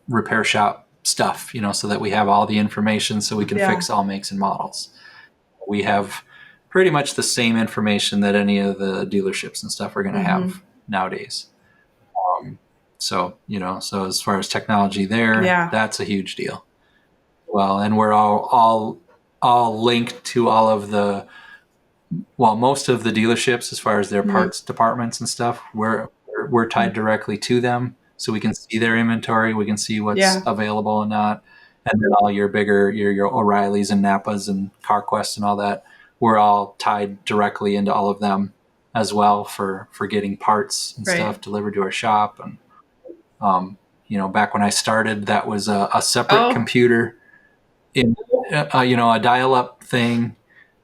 repair shop stuff, so that we have all the information so we can Yeah. fix all makes and models. We have pretty much the same information that any of the dealerships and stuff are going to Mm-hmm. have nowadays. So as far as technology there, Yeah. that's a huge deal. Well, and we're all linked to all of most of the dealerships as far as their Mm-hmm. parts departments and stuff. We're tied directly to them, so we can see their inventory, we can see what's Yeah. available and not. And then all your bigger your O'Reillys and Napas and CarQuest and all that, we're all tied directly into all of them as well for getting parts and Right. stuff delivered to our shop. And back when I started, that was a separate Oh, computer in a dial-up thing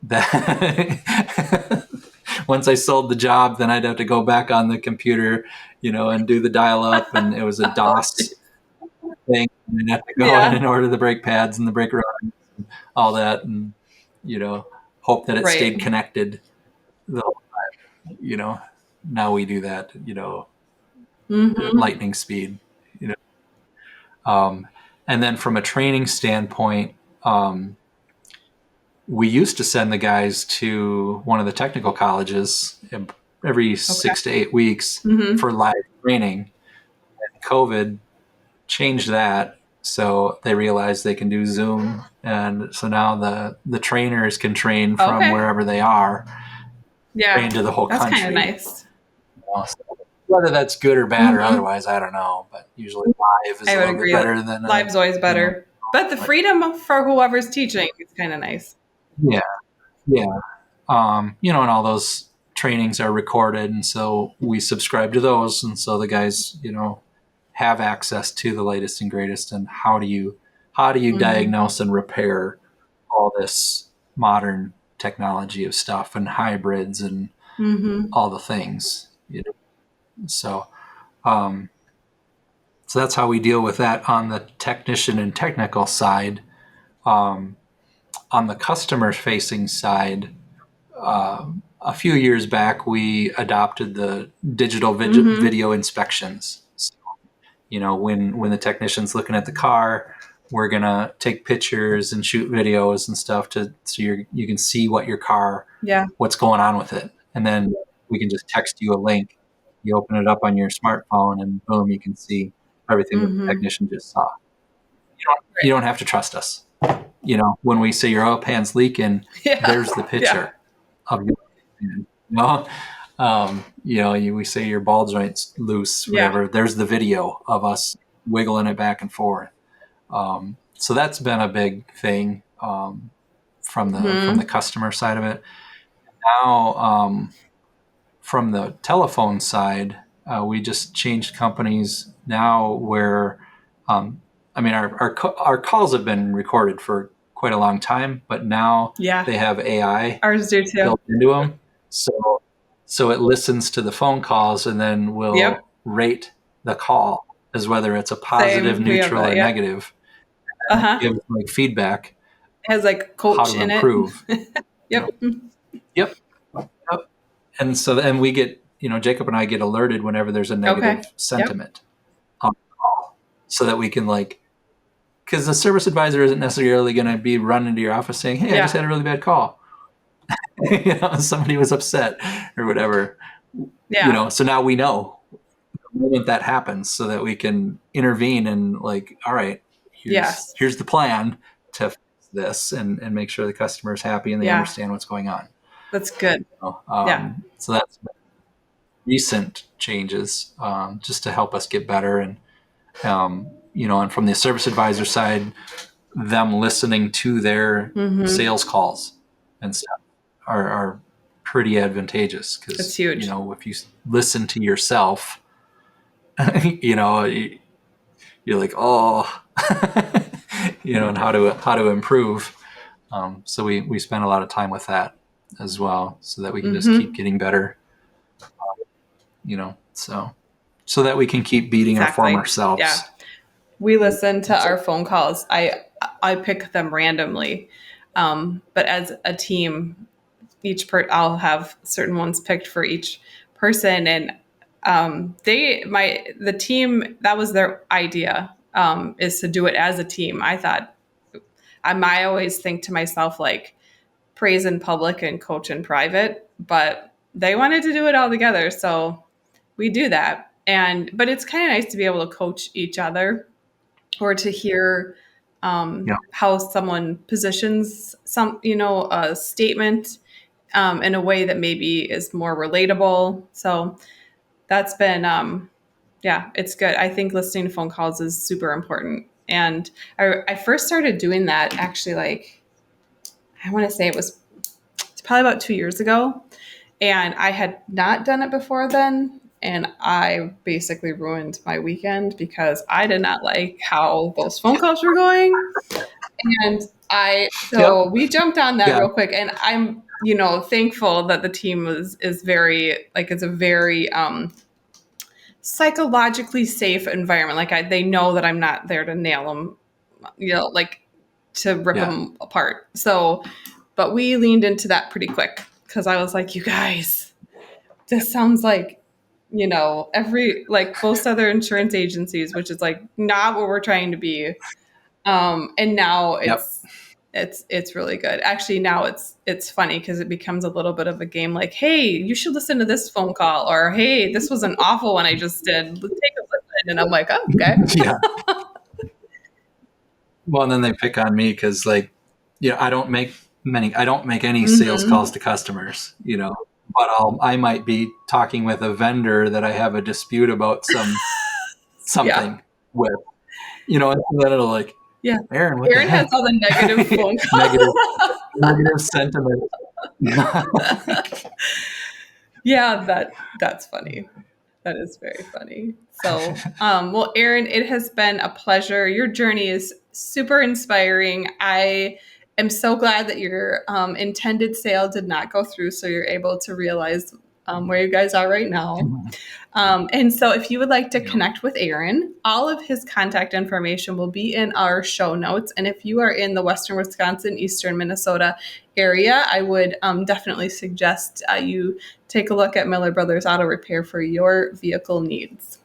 that once I sold the job, then I'd have to go back on the computer, and do the dial-up, and it was a oh, DOS thing, and I'd have to go in yeah. and order the brake pads and the brake rods and all that, and hope that it stayed Right. connected the whole time. Now we do that, at Mm-hmm. lightning speed. you know and then from a training standpoint, we used to send the guys to one of the technical colleges every Okay. 6 to 8 weeks Mm-hmm. for live training. COVID changed that, so they realized they can do Zoom, and so now the trainers can train from Okay. wherever they are, train Yeah. to the whole That's kind of country. nice. So whether that's good or bad or Mm-hmm. otherwise, I don't know. But usually live is I a would little bit agree that better than live's always better. But the like, freedom for whoever's teaching is kind of nice. Yeah. Yeah. And all those trainings are recorded. And so we subscribe to those. And so the guys, have access to the latest and greatest. And how do you diagnose and repair all this modern technology of stuff and hybrids and all the things. So, um, so that's how we deal with that on the technician and technical side. On the customer facing side, a few years back, we adopted the digital video inspections. So, when the technician's looking at the car, we're gonna take pictures and shoot videos and stuff so you can see what's going on with it, and then we can just text you a link. You open it up on your smartphone, and boom, you can see everything that the technician just saw. You don't have to trust us. When we say your oil pan's leaking, there's the picture of your oil pan. We say your ball joint's loose, whatever. There's the video of us wiggling it back and forth. So that's been a big thing from the customer side of it. Now, from the telephone side, we just changed companies now where, our calls have been recorded for quite a long time, but now they have AI Ours do too. built into them. So it listens to the phone calls and then will rate the call as whether it's a positive, neutral, or negative. Gives feedback. It has coach in improve. Yep. Yep. And so then we get, Jacob and I get alerted whenever there's a negative sentiment on the call, so that we can because the service advisor isn't necessarily going to be running to your office saying, "Hey, I just had a really bad call." Somebody was upset or whatever. So now we know the moment that happens, so that we can intervene and all right, here's the plan to fix this and make sure the customer is happy and they understand what's going on. That's good. So that's recent changes just to help us get better. And, and from the service advisor side, them listening to their sales calls and stuff are pretty advantageous, because it's huge. If you listen to yourself, you're like, oh, and how to improve. So we spend a lot of time with that as well, so that we can just keep getting better. So that we can keep beating our former selves. Yeah. We listen to our phone calls. I pick them randomly. But as a team, I'll have certain ones picked for each person. And the team, that was their idea, is to do it as a team. I thought, I always think to myself, praise in public and coach in private, but they wanted to do it all together. So we do that. But it's kind of nice to be able to coach each other, or to hear how someone positions a statement in a way that maybe is more relatable. So that's been, it's good. I think listening to phone calls is super important. And I first started doing that actually, I want to say it's probably about 2 years ago. And I had not done it before then. And I basically ruined my weekend because I did not like how those phone calls were going. And we jumped on that real quick. And I'm, thankful that the team is very, it's a very psychologically safe environment. They know that I'm not there to nail them, to rip them apart. So, but we leaned into that pretty quick, because I was like, you guys, this sounds like, most other insurance agencies, which is not what we're trying to be. And now it's really good. Actually, now it's funny, because it becomes a little bit of a game. Hey, you should listen to this phone call, or hey, this was an awful one I just did. Let's take a listen. And I'm like, oh, okay. Well, and then they pick on me because I don't make any sales calls to customers, but I might be talking with a vendor that I have a dispute about something with, and then it'll Aaron has all the negative phone calls. Negative sentiment. Yeah, that's funny. That is very funny. So, well, Aaron, it has been a pleasure. Your journey is super inspiring. I am so glad that your intended sale did not go through, so you're able to realize where you guys are right now. And so, if you would like to connect with Aaron, all of his contact information will be in our show notes. And if you are in the Western Wisconsin, Eastern Minnesota area, I would definitely suggest you take a look at Miller Brothers Auto Repair for your vehicle needs.